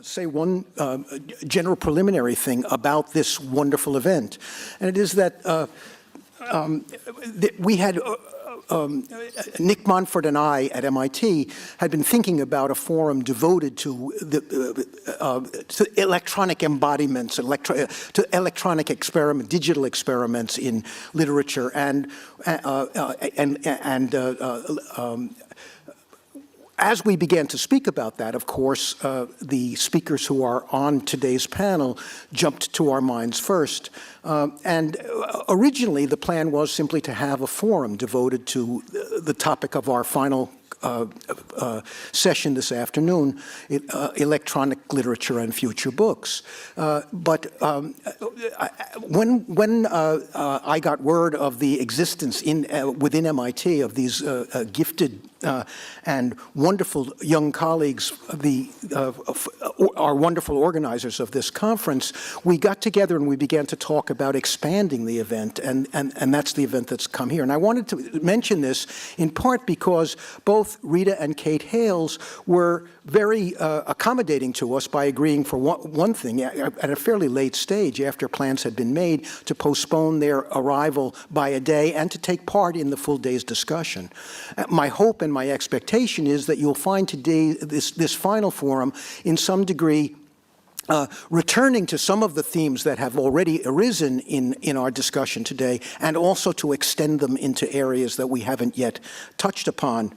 say one general preliminary thing about this wonderful event, and it is that we had Nick Montfort and I at MIT had been thinking about a forum devoted to electronic embodiments, to electronic experiment, digital experiments in literature, and as we began to speak about that, of course, the speakers who are on today's panel jumped to our minds first. And originally, the plan was simply to have a forum devoted to the topic of our final session this afternoon, electronic literature and future books. But when I got word of the existence within MIT of these gifted and wonderful young colleagues, our wonderful organizers of this conference, we got together and we began to talk about expanding the event, and that's the event that's come here. And I wanted to mention this in part because both Rita and Kate Hales were very accommodating to us by agreeing for one thing at a fairly late stage after plans had been made to postpone their arrival by a day and to take part in the full day's discussion. My hope and my expectation is that you'll find today this final forum in some degree returning to some of the themes that have already arisen in our discussion today, and also to extend them into areas that we haven't yet touched upon.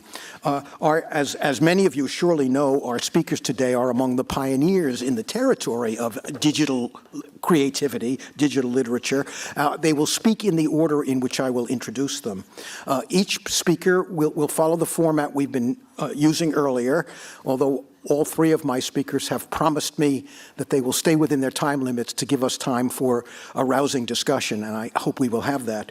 As many of you surely know, our speakers today are among the pioneers in the territory of digital creativity, digital literature. They will speak in the order in which I will introduce them. Each speaker will follow the format we've been using earlier, although all three of my speakers have promised me that they will stay within their time limits to give us time for a rousing discussion, and I hope we will have that.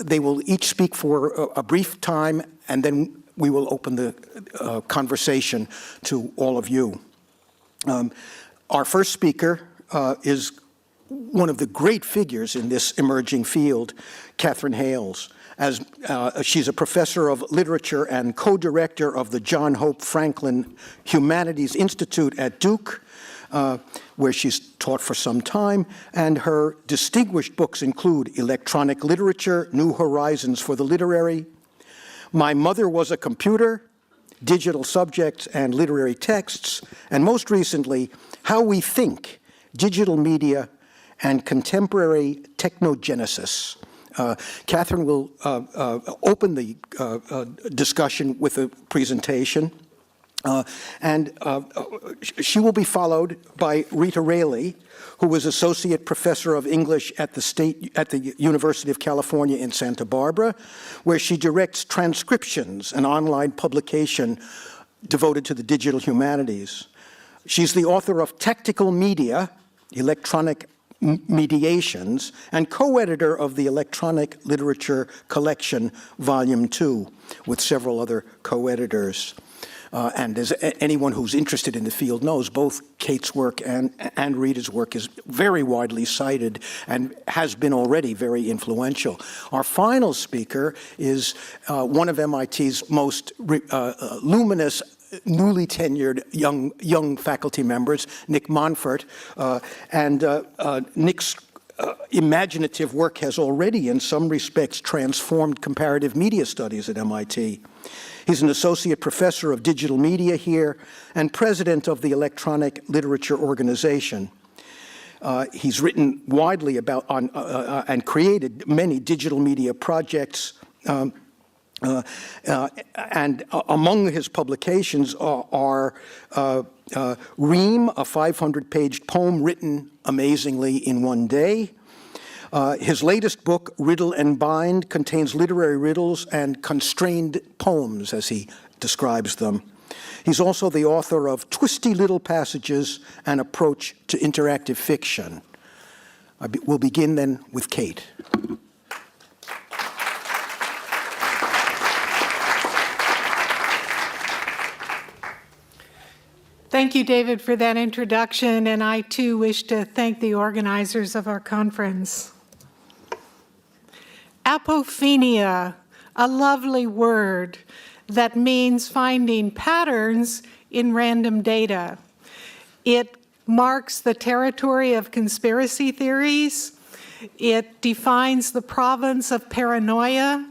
They will each speak for a brief time, and then we will open the conversation to all of you. Our first speaker is one of the great figures in this emerging field, Katherine Hales. She's a professor of literature and co-director of the John Hope Franklin Humanities Institute at Duke, where she's taught for some time, and her distinguished books include Electronic Literature, New Horizons for the Literary, My Mother Was a Computer, Digital Subjects and Literary Texts, and most recently, How We Think, Digital Media and Contemporary Technogenesis. Katherine will open the discussion with a presentation, and she will be followed by Rita Raley, who is Associate Professor of English at the University of California in Santa Barbara, where she directs transcriptions, an online publication devoted to the digital humanities. She's the author of Tactical Media, Electronic Mediations, and co-editor of the Electronic Literature Collection, Volume 2, with several other co-editors. And as anyone who's interested in the field knows, both Kate's work and Rita's work is very widely cited and has been already very influential. Our final speaker is one of MIT's most luminous, newly tenured young faculty members, Nick Montfort, and Nick's imaginative work has already, in some respects, transformed comparative media studies at MIT. He's an associate professor of digital media here and president of the Electronic Literature Organization. He's written widely about and created many digital media projects. And among his publications are Ream, a 500-page poem written amazingly in one day. His latest book, Riddle and Bind, contains literary riddles and constrained poems, as he describes them. He's also the author of Twisty Little Passages, An Approach to Interactive Fiction. We'll begin then with Kate. Thank you, David, for that introduction, and I too wish to thank the organizers of our conference. Apophenia, a lovely word that means finding patterns in random data. It marks the territory of conspiracy theories. It defines the province of paranoia,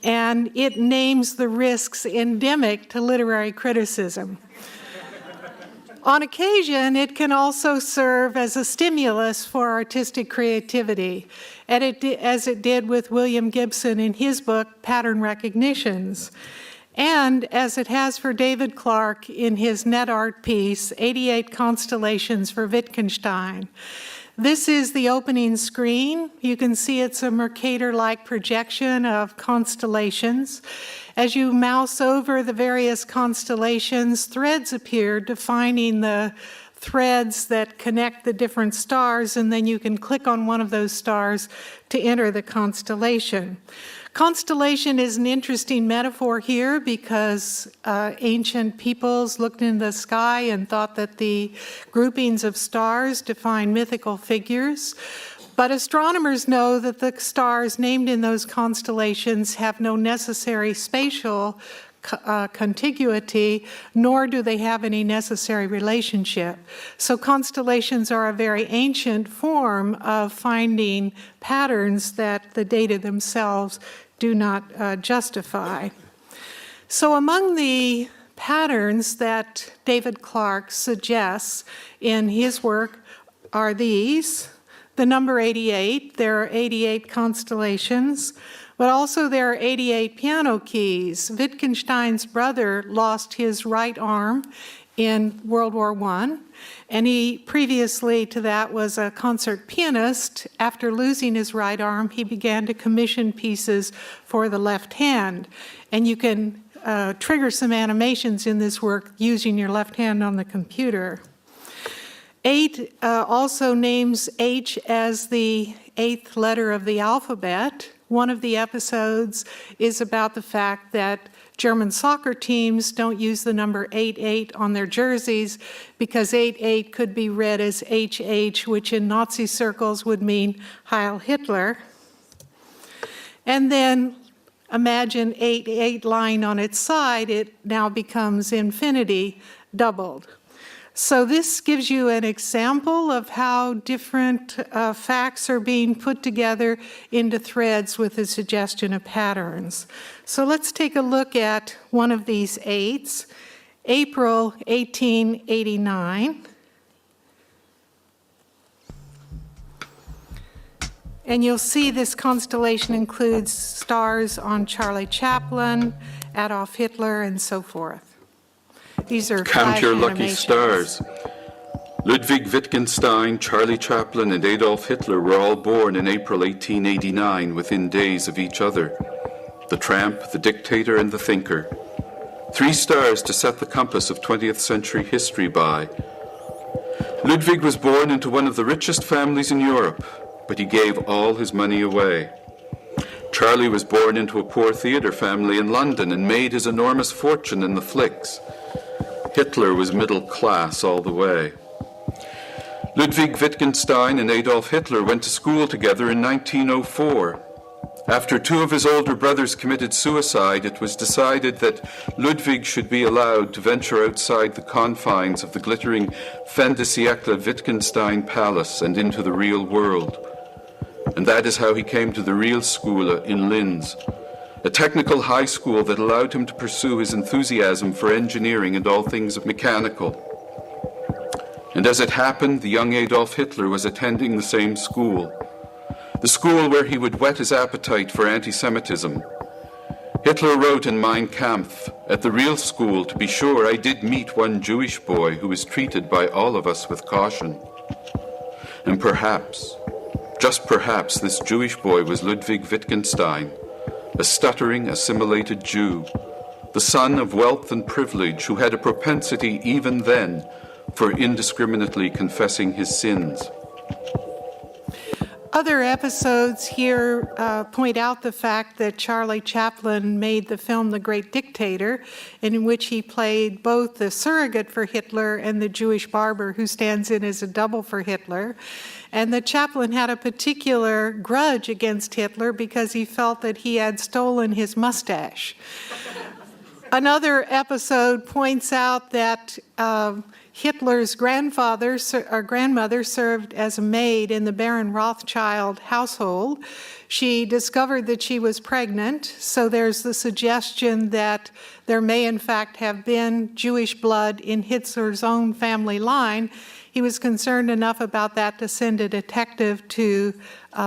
and it names the risks endemic to literary criticism. On occasion, it can also serve as a stimulus for artistic creativity, and as it did with William Gibson in his book, Pattern Recognitions, and as it has for David Clark in his net art piece, 88 Constellations for Wittgenstein. This is the opening screen. You can see it's a Mercator-like projection of constellations. As you mouse over the various constellations, threads appear defining the threads that connect the different stars, and then you can click on one of those stars to enter the constellation. Constellation is an interesting metaphor here because ancient peoples looked in the sky and thought that the groupings of stars define mythical figures. But astronomers know that the stars named in those constellations have no necessary spatial contiguity, nor do they have any necessary relationship. So constellations are a very ancient form of finding patterns that the data themselves do not justify. So among the patterns that David Clark suggests in his work are these. The number 88, there are 88 constellations, but also there are 88 piano keys. Wittgenstein's brother lost his right arm in World War I, and he previously to that was a concert pianist. After losing his right arm, he began to commission pieces for the left hand. And you can trigger some animations in this work using your left hand on the computer. 8 also names H as the 8th letter of the alphabet. One of the episodes is about the fact that German soccer teams don't use the number 88 on their jerseys because 88 could be read as HH, which in Nazi circles would mean Heil Hitler. And then imagine 88 lying on its side, it now becomes infinity doubled. So this gives you an example of how different facts are being put together into threads with the suggestion of patterns. So let's take a look at one of these 8s, April 1889. And you'll see this constellation includes stars on Charlie Chaplin, Adolf Hitler, and so forth. These are Count your lucky animations. stars. Ludwig Wittgenstein, Charlie Chaplin, and Adolf Hitler were all born in April 1889 within days of each other. The tramp, the dictator, and the thinker. 3 stars to set the compass of 20th century history by. Ludwig was born into one of the richest families in Europe, but he gave all his money away. Charlie was born into a poor theater family in London and made his enormous fortune in the flicks. Hitler was middle class all the way. Ludwig Wittgenstein and Adolf Hitler went to school together in 1904. After 2 of his older brothers committed suicide, it was decided that Ludwig should be allowed to venture outside the confines of the glittering fin de siècle Wittgenstein Palace and into the real world. And that is how he came to the Real School in Linz, a technical high school that allowed him to pursue his enthusiasm for engineering and all things mechanical. And as it happened, the young Adolf Hitler was attending the same school, the school where he would whet his appetite for anti-Semitism. Hitler wrote in Mein Kampf, "At the Real School, to be sure, I did meet one Jewish boy who was treated by all of us with caution." And perhaps, just perhaps, this Jewish boy was Ludwig Wittgenstein, a stuttering, assimilated Jew, the son of wealth and privilege who had a propensity even then for indiscriminately confessing his sins. Other episodes here point out the fact that Charlie Chaplin made the film The Great Dictator, in which he played both the surrogate for Hitler and the Jewish barber who stands in as a double for Hitler. And that Chaplin had a particular grudge against Hitler because he felt that he had stolen his mustache. Another episode points out that Hitler's grandmother served as a maid in the Baron Rothschild household. She discovered that she was pregnant, so there's the suggestion that there may in fact have been Jewish blood in Hitler's own family line. He was concerned enough about that to send a detective to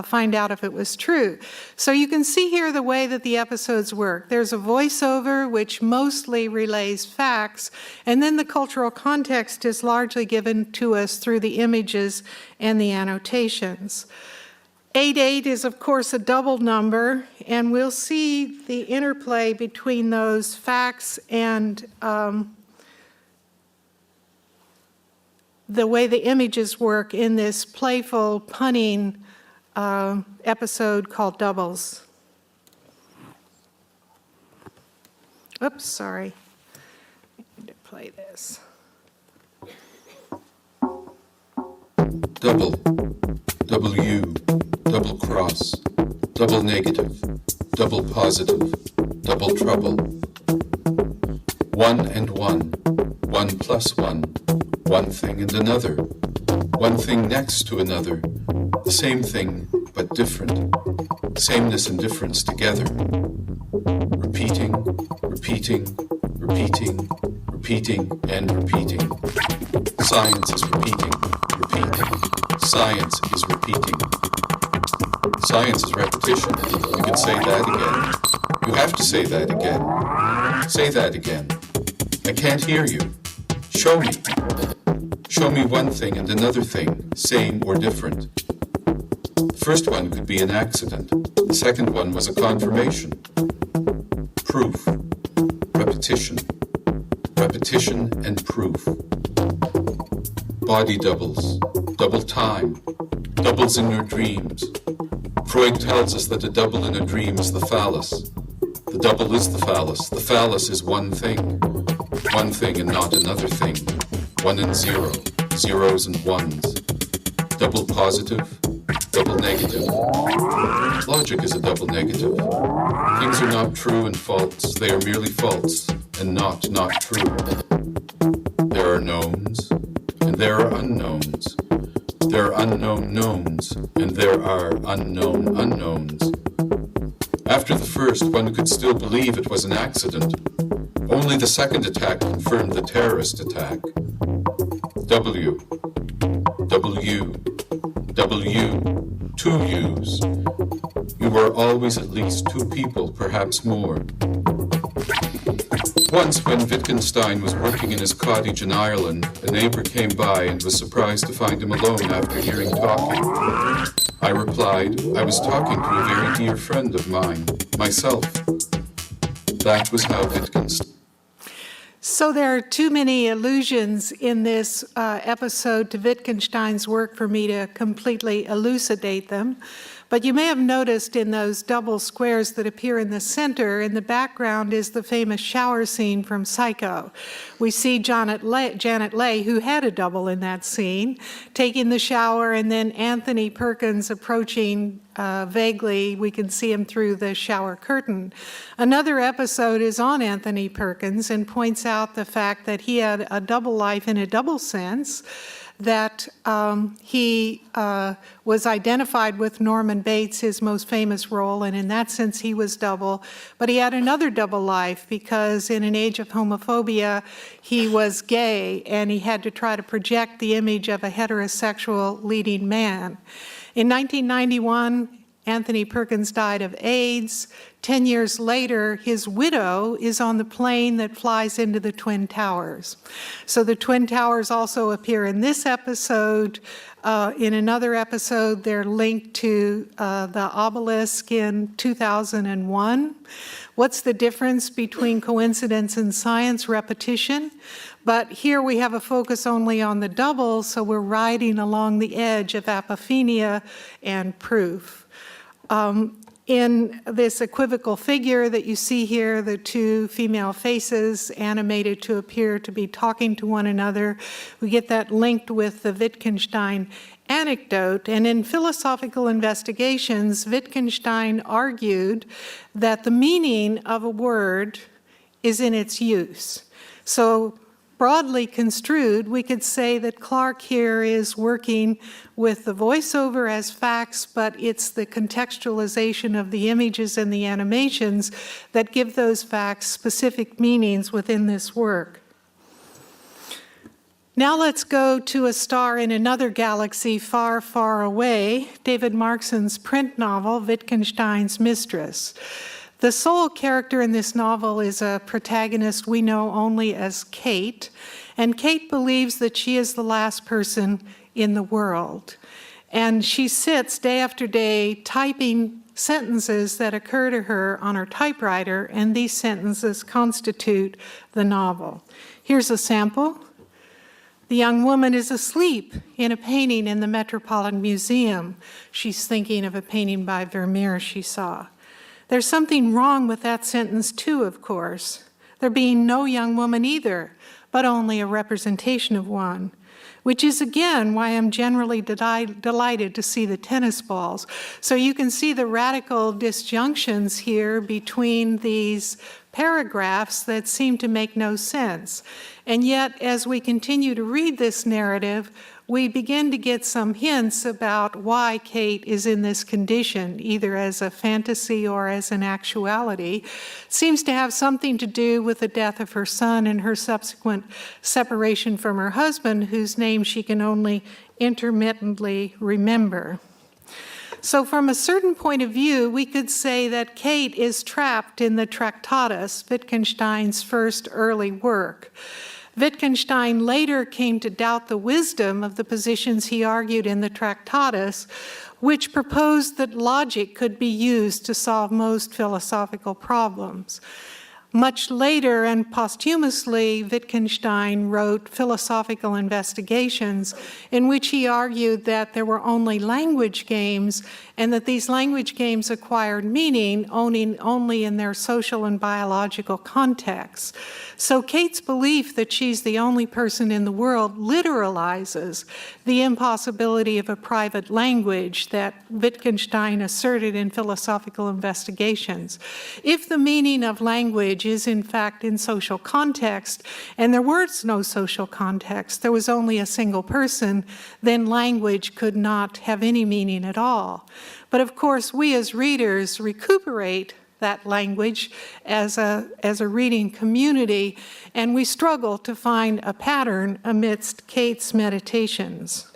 find out if it was true. So you can see here the way that the episodes work. There's a voiceover which mostly relays facts, and then the cultural context is largely given to us through the images and the annotations. 8-8 is, of course, a double number, and we'll see the interplay between those facts and the way the images work in this playful, punning episode called Doubles. Oops, sorry. I need to play this. Double, W, double cross, double negative, double positive, double trouble. 1 and 1, 1 plus 1, one thing and another, one thing next to another, the same thing but different, sameness and difference together. Repeating, repeating, repeating, repeating, and repeating. Science is repeating, repeating. Science is repeating. Science is repetition. You can say that again. You have to say that again. Say that again. I can't hear you. Show me. Show me one thing and another thing, same or different. The first one could be an accident. The second one was a confirmation. Proof. Repetition. Repetition and proof. Body doubles. Double time. Doubles in your dreams. Freud tells us that a double in a dream is the phallus. The double is the phallus. The phallus is one thing. One thing and not another thing. 1 and 0. Zeros and ones. Double positive. Double negative. Logic is a double negative. Things are not true and false. They are merely false and not true. There are knowns and there are unknowns. There are unknown knowns and there are unknown unknowns. After the first, one could still believe it was an accident. Only the second attack confirmed the terrorist attack. W, W, W, 2 U's. You were always at least 2 people, perhaps more. Once, when Wittgenstein was working in his cottage in Ireland, a neighbor came by and was surprised to find him alone after hearing talking. I replied, I was talking to a very dear friend of mine, myself. That was how Wittgenstein... So there are too many allusions in this episode to Wittgenstein's work for me to completely elucidate them. But you may have noticed in those double squares that appear in the center, in the background is the famous shower scene from Psycho. We see Janet Leigh, who had a double in that scene, taking the shower, and then Anthony Perkins approaching vaguely. We can see him through the shower curtain. Another episode is on Anthony Perkins and points out the fact that he had a double life in a double sense, that he was identified with Norman Bates, his most famous role, and in that sense he was double. But he had another double life because in an age of homophobia, he was gay and he had to try to project the image of a heterosexual leading man. In 1991, Anthony Perkins died of AIDS. 10 years later, his widow is on the plane that flies into the Twin Towers. So the Twin Towers also appear in this episode. In another episode, they're linked to the obelisk in 2001. What's the difference between coincidence and science? Repetition. But here we have a focus only on the double, so we're riding along the edge of apophenia and proof. In this equivocal figure that you see here, the 2 female faces animated to appear to be talking to one another, we get that linked with the Wittgenstein anecdote. And in philosophical investigations, Wittgenstein argued that the meaning of a word is in its use. So broadly construed, we could say that Clark here is working with the voiceover as facts, but it's the contextualization of the images and the animations that give those facts specific meanings within this work. Now let's go to a star in another galaxy far, far away, David Markson's print novel, Wittgenstein's Mistress. The sole character in this novel is a protagonist we know only as Kate, and Kate believes that she is the last person in the world. And she sits day after day typing sentences that occur to her on her typewriter, and these sentences constitute the novel. Here's a sample. The young woman is asleep in a painting in the Metropolitan Museum. She's thinking of a painting by Vermeer she saw. There's something wrong with that sentence too, of course. There being no young woman either, but only a representation of one, which is again why I'm generally delighted to see the tennis balls. So you can see the radical disjunctions here between these paragraphs that seem to make no sense. And yet, as we continue to read this narrative, we begin to get some hints about why Kate is in this condition, either as a fantasy or as an actuality. It seems to have something to do with the death of her son and her subsequent separation from her husband, whose name she can only intermittently remember. So from a certain point of view, we could say that Kate is trapped in the Tractatus, Wittgenstein's first early work. Wittgenstein later came to doubt the wisdom of the positions he argued in the Tractatus, which proposed that logic could be used to solve most philosophical problems. Much later and posthumously, Wittgenstein wrote Philosophical Investigations, in which he argued that there were only language games and that these language games acquired meaning only in their social and biological contexts. So Kate's belief that she's the only person in the world literalizes the impossibility of a private language that Wittgenstein asserted in Philosophical Investigations. If the meaning of language is in fact in social context, and there was no social context, there was only a single person, then language could not have any meaning at all. But of course, we as readers recuperate that language as a reading community, and we struggle to find a pattern amidst Kate's meditations.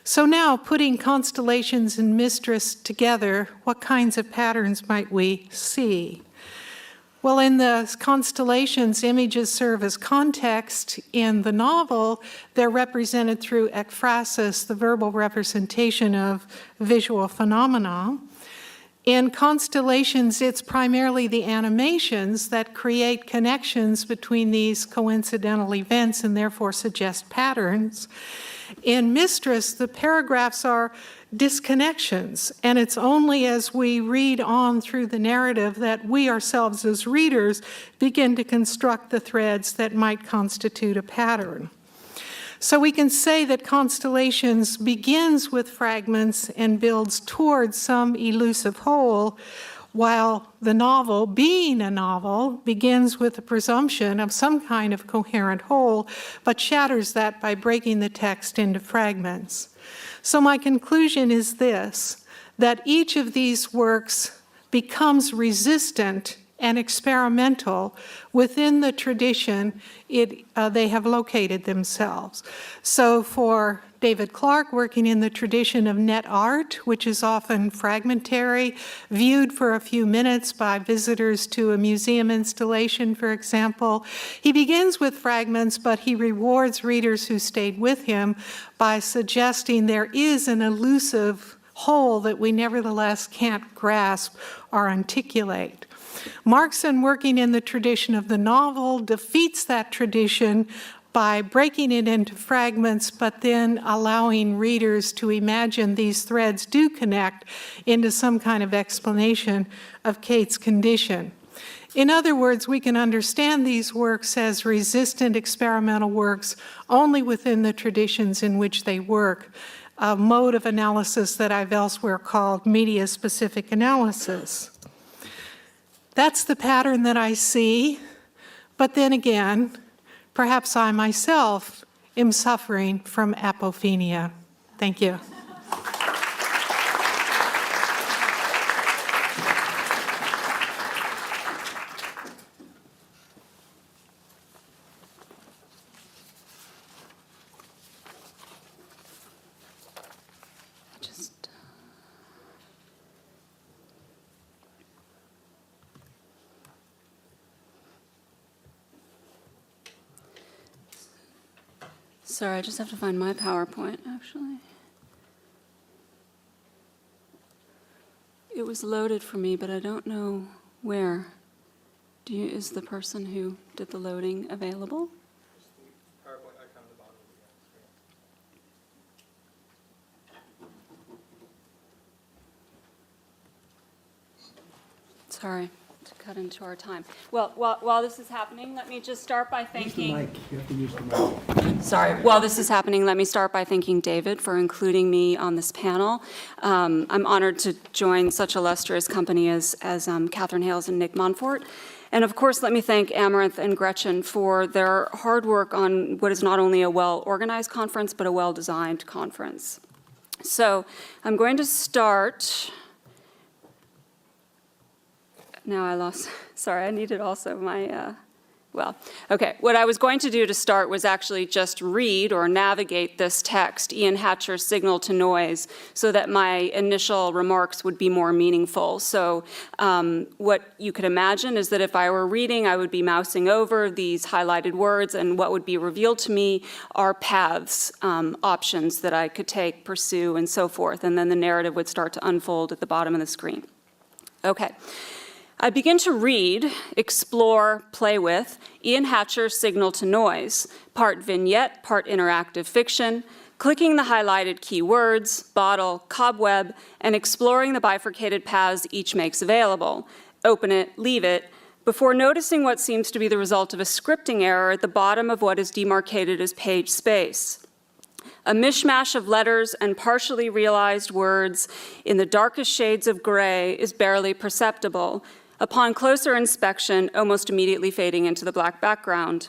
So now, putting Constellations and Mistress together, what kinds of patterns might we see? Well, in the constellations, images serve as context. In the novel, they're represented through ekphrasis, the verbal representation of visual phenomena. In constellations, it's primarily the animations that create connections between these coincidental events and therefore suggest patterns. In Mistress, the paragraphs are disconnections, and it's only as we read on through the narrative that we ourselves as readers begin to construct the threads that might constitute a pattern. So we can say that Constellations begins with fragments and builds towards some elusive whole, while the novel, being a novel, begins with the presumption of some kind of coherent whole, but shatters that by breaking the text into fragments. So my conclusion is this, that each of these works becomes resistant and experimental within the tradition they have located themselves. So for David Clark, working in the tradition of net art, which is often fragmentary, viewed for a few minutes by visitors to a museum installation, for example, he begins with fragments, but he rewards readers who stayed with him by suggesting there is an elusive whole that we nevertheless can't grasp or articulate. Markson, working in the tradition of the novel, defeats that tradition by breaking it into fragments, but then allowing readers to imagine these threads do connect into some kind of explanation of Kate's condition. In other words, we can understand these works as resistant experimental works only within the traditions in which they work, a mode of analysis that I've elsewhere called media-specific analysis. That's the pattern that I see, but then again, perhaps I myself am suffering from apophenia. Thank you. Sorry, I just have to find my PowerPoint, actually. It was loaded for me, but I don't know where. Is the person who did the loading available? The PowerPoint icon at the bottom of the screen. Sorry to cut into our time. Well, while this is happening, let me just start by thanking... Use the mic. You have to use the mic. Sorry. While this is happening, let me start by thanking David for including me on this panel. I'm honored to join such illustrious company as Catherine Hales and Nick Monfort. And of course, let me thank Amaranth and Gretchen for their hard work on what is not only a well-organized conference, but a well-designed conference. So I'm going to start... Now I lost, sorry, I needed also my, okay. What I was going to do to start was actually just read or navigate this text, Ian Hatcher's Signal to Noise, so that my initial remarks would be more meaningful. So what you could imagine is that if I were reading, I would be mousing over these highlighted words, and what would be revealed to me are paths, options that I could take, pursue, and so forth. And then the narrative would start to unfold at the bottom of the screen. Okay. I begin to read, explore, play with Ian Hatcher's Signal to Noise, part vignette, part interactive fiction, clicking the highlighted keywords, bottle, cobweb, and exploring the bifurcated paths each makes available. Open it, leave it, before noticing what seems to be the result of a scripting error at the bottom of what is demarcated as page space. A mishmash of letters and partially realized words in the darkest shades of gray is barely perceptible. Upon closer inspection, almost immediately fading into the black background.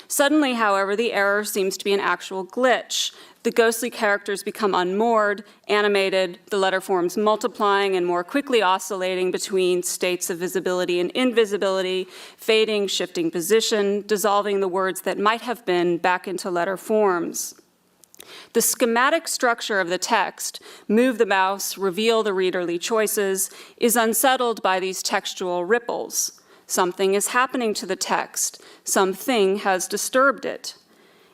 Suddenly, however, the error seems to be an actual glitch. The ghostly characters become unmoored, animated, the letter forms multiplying and more quickly oscillating between states of visibility and invisibility, fading, shifting position, dissolving the words that might have been back into letter forms. The schematic structure of the text, move the mouse, reveal the readerly choices, is unsettled by these textual ripples. Something is happening to the text. Something has disturbed it.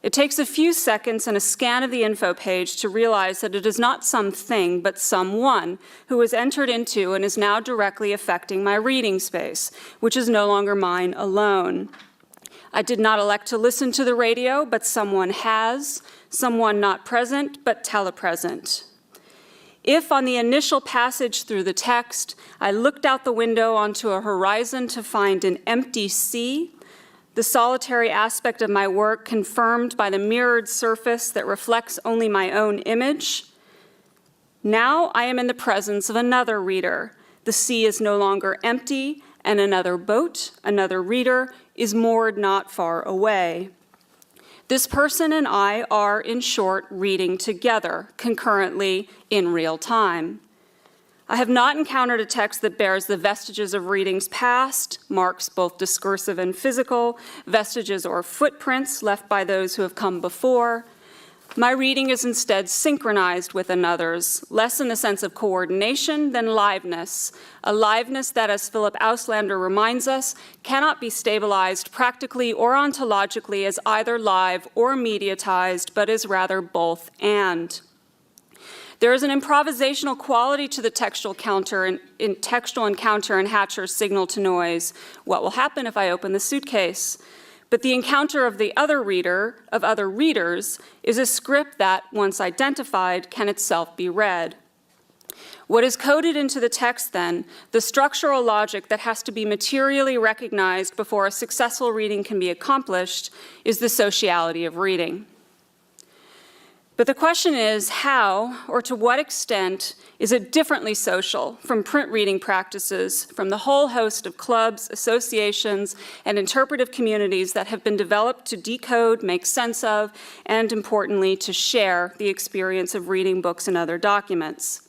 It takes a few seconds and a scan of the info page to realize that it is not something, but someone who has entered into and is now directly affecting my reading space, which is no longer mine alone. I did not elect to listen to the radio, but someone has. Someone not present, but telepresent. If on the initial passage through the text, I looked out the window onto a horizon to find an empty sea, the solitary aspect of my work confirmed by the mirrored surface that reflects only my own image, now I am in the presence of another reader. The sea is no longer empty, and another boat, another reader, is moored not far away. This person and I are, in short, reading together, concurrently, in real time. I have not encountered a text that bears the vestiges of readings past, marks both discursive and physical, vestiges or footprints left by those who have come before. My reading is instead synchronized with another's, less in the sense of coordination than liveness, a liveness that, as Philip Auslander reminds us, cannot be stabilized practically or ontologically as either live or mediatized, but is rather both and. There is an improvisational quality to the textual encounter in Hatcher's Signal to Noise. What will happen if I open the suitcase? But the encounter of the other reader, of other readers, is a script that, once identified, can itself be read. What is coded into the text, then, the structural logic that has to be materially recognized before a successful reading can be accomplished, is the sociality of reading. But the question is how, or to what extent, is it differently social from print reading practices, from the whole host of clubs, associations, and interpretive communities that have been developed to decode, make sense of, and importantly, to share the experience of reading books and other documents?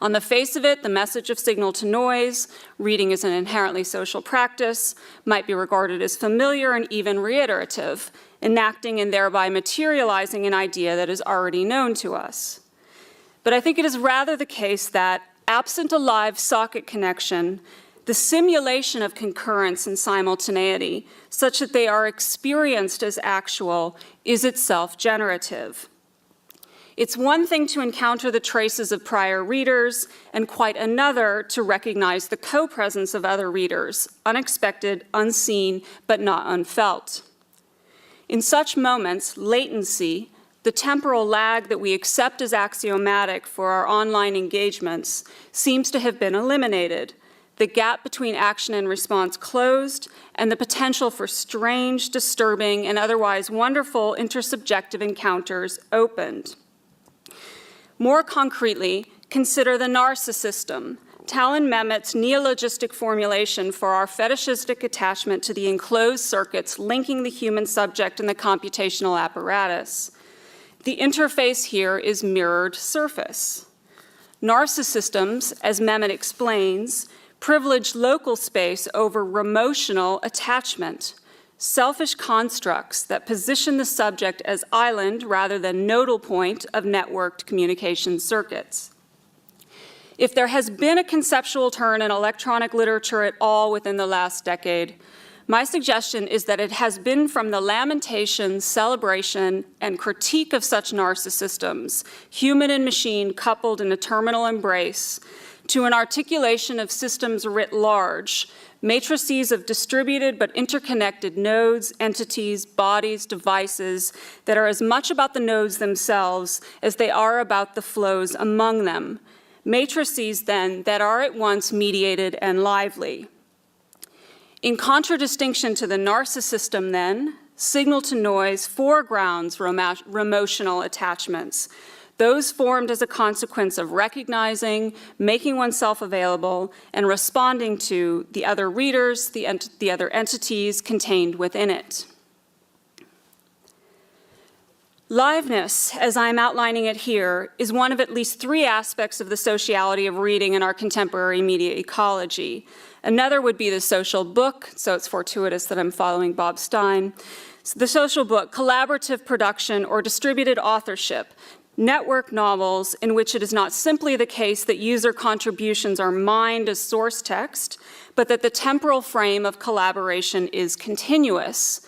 On the face of it, the message of signal to noise, reading is an inherently social practice, might be regarded as familiar and even reiterative, enacting and thereby materializing an idea that is already known to us. But I think it is rather the case that, absent a live socket connection, the simulation of concurrence and simultaneity, such that they are experienced as actual, is itself generative. It's one thing to encounter the traces of prior readers, and quite another to recognize the co-presence of other readers, unexpected, unseen, but not unfelt. In such moments, latency, the temporal lag that we accept as axiomatic for our online engagements, seems to have been eliminated, the gap between action and response closed, and the potential for strange, disturbing, and otherwise wonderful intersubjective encounters opened. More concretely, consider the narcissism, Talon Mehmet's neologistic formulation for our fetishistic attachment to the enclosed circuits linking the human subject and the computational apparatus. The interface here is mirrored surface. Narcissisms, as Mehmet explains, privilege local space over remotional attachment, selfish constructs that position the subject as island rather than nodal point of networked communication circuits. If there has been a conceptual turn in electronic literature at all within the last decade, my suggestion is that it has been from the lamentation, celebration, and critique of such narcissisms, human and machine coupled in a terminal embrace, to an articulation of systems writ large, matrices of distributed but interconnected nodes, entities, bodies, devices that are as much about the nodes themselves as they are about the flows among them. Matrices, then, that are at once mediated and lively. In contradistinction to the narcissism, then, signal to noise foregrounds remotional attachments, those formed as a consequence of recognizing, making oneself available, and responding to the other readers, the other entities contained within it. Liveness, as I'm outlining it here, is one of at least three aspects of the sociality of reading in our contemporary media ecology. Another would be the social book, so it's fortuitous that I'm following Bob Stein. So the social book, collaborative production or distributed authorship, network novels in which it is not simply the case that user contributions are mined as source text, but that the temporal frame of collaboration is continuous.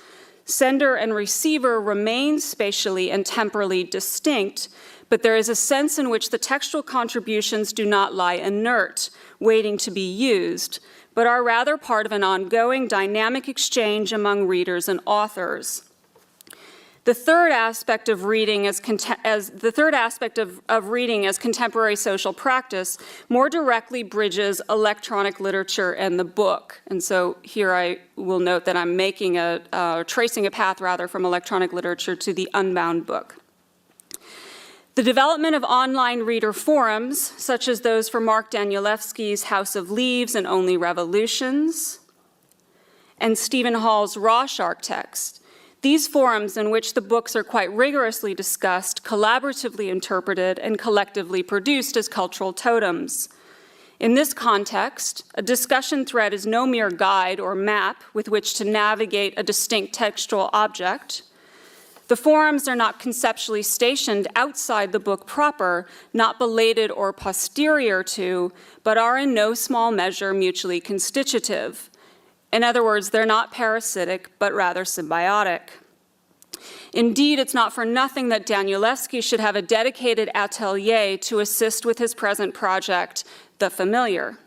Sender and receiver remain spatially and temporally distinct, but there is a sense in which the textual contributions do not lie inert, waiting to be used, but are rather part of an ongoing dynamic exchange among readers and authors. The third aspect of reading as contemporary social practice more directly bridges electronic literature and the book. And so here I will note that I'm making tracing a path rather from electronic literature to the unbound book. The development of online reader forums, such as those for Mark Danielewski's House of Leaves and Only Revolutions, and Stephen Hall's Rorschach text. These forums in which the books are quite rigorously discussed, collaboratively interpreted, and collectively produced as cultural totems. In this context, a discussion thread is no mere guide or map with which to navigate a distinct textual object. The forums are not conceptually stationed outside the book proper, not belated or posterior to, but are in no small measure mutually constitutive. In other words, they're not parasitic, but rather symbiotic. Indeed, it's not for nothing that Danielewski should have a dedicated atelier to assist with his present project, The Familiar.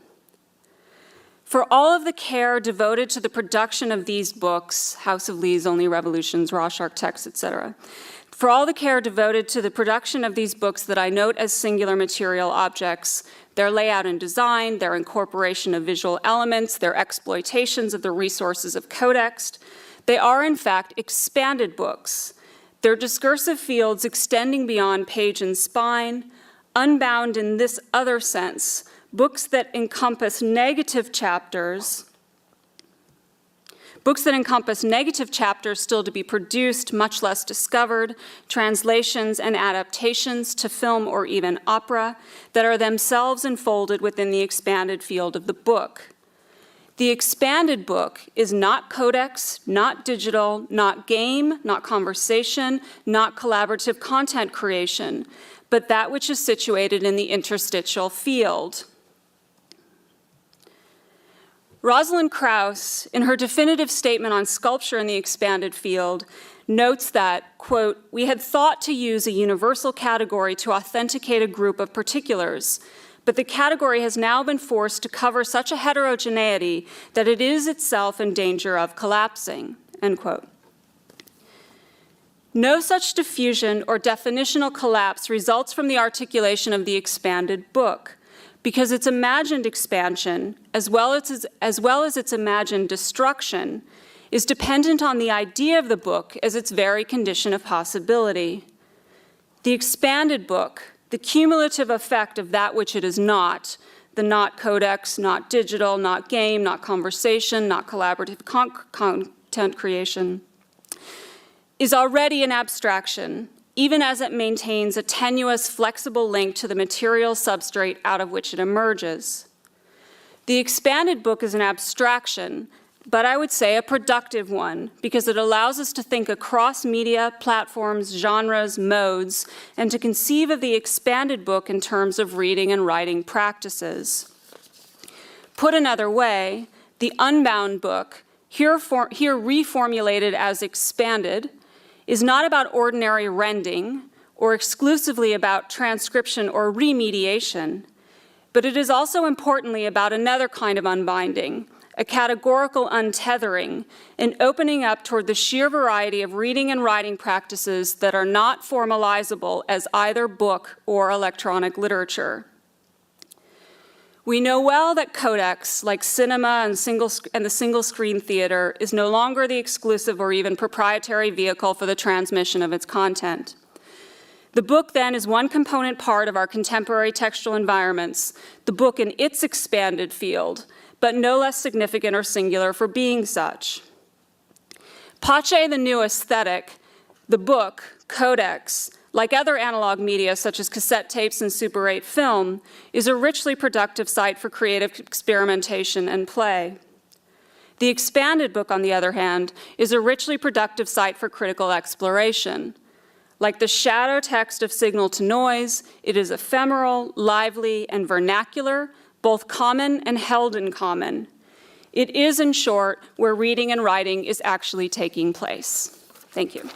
For all of the care devoted to the production of these books, House of Leaves, Only Revolutions, Rorschach texts, etc., for all the care devoted to the production of these books that I note as singular material objects, their layout and design, their incorporation of visual elements, their exploitations of the resources of codex, they are in fact expanded books, their discursive fields extending beyond page and spine, unbound in this other sense, books that encompass negative chapters still to be produced, much less discovered, translations and adaptations to film or even opera that are themselves enfolded within the expanded field of the book. The expanded book is not codex, not digital, not game, not conversation, not collaborative content creation, but that which is situated in the interstitial field. Rosalind Krauss, in her definitive statement on sculpture in the expanded field, notes that, quote, "We had thought to use a universal category to authenticate a group of particulars, but the category has now been forced to cover such a heterogeneity that it is itself in danger of collapsing," end quote. No such diffusion or definitional collapse results from the articulation of the expanded book, because its imagined expansion, as well as its imagined destruction, is dependent on the idea of the book as its very condition of possibility. The expanded book, the cumulative effect of that which it is not, the not codex, not digital, not game, not conversation, not collaborative content creation, is already an abstraction, even as it maintains a tenuous, flexible link to the material substrate out of which it emerges. The expanded book is an abstraction, but I would say a productive one, because it allows us to think across media, platforms, genres, modes, and to conceive of the expanded book in terms of reading and writing practices. Put another way, the unbound book, here reformulated as expanded, is not about ordinary rending or exclusively about transcription or remediation, but it is also importantly about another kind of unbinding, a categorical untethering, an opening up toward the sheer variety of reading and writing practices that are not formalizable as either book or electronic literature. We know well that codex, like cinema and the single-screen theater, is no longer the exclusive or even proprietary vehicle for the transmission of its content. The book, then, is one component part of our contemporary textual environments, the book in its expanded field, but no less significant or singular for being such. Pace the new aesthetic, the book, codex, like other analog media such as cassette tapes and Super 8 film, is a richly productive site for creative experimentation and play. The expanded book, on the other hand, is a richly productive site for critical exploration. Like the shadow text of Signal to Noise, it is ephemeral, lively, and vernacular, both common and held in common. It is, in short, where reading and writing is actually taking place. Thank you.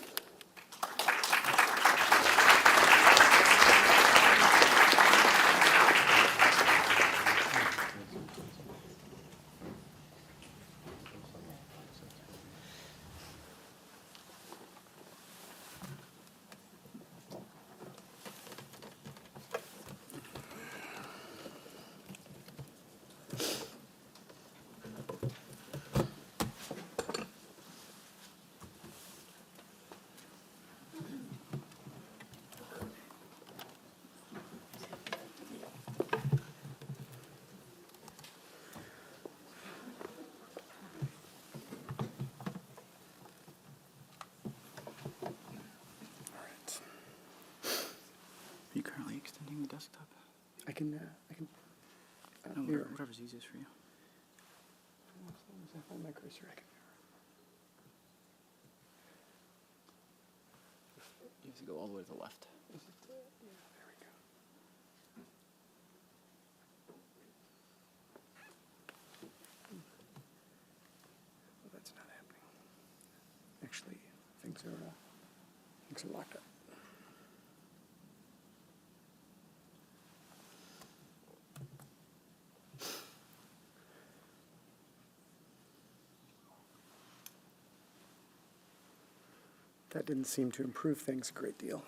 Are you currently extending the desktop? I can No, whatever's easiest for you. as long as I hold my cursor, I can. You have to go all the way to the left. There we go. Well, that's not happening. Actually, things are locked up. That didn't seem to improve things a great deal.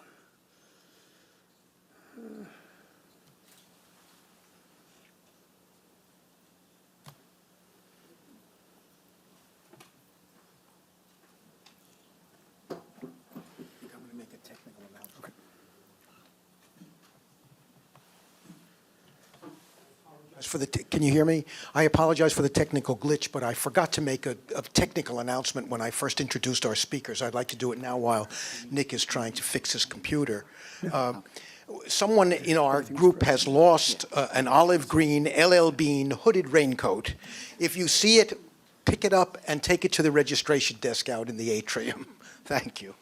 I'm going to Can you hear me? I apologize for the technical glitch, but I forgot to make a technical announcement when I first introduced our speakers. I'd like to do it now while Nick is trying to fix his computer. Someone in our group has lost an olive green LL Bean hooded raincoat. If you see it, pick it up and take it to the registration desk out in the atrium. Thank you.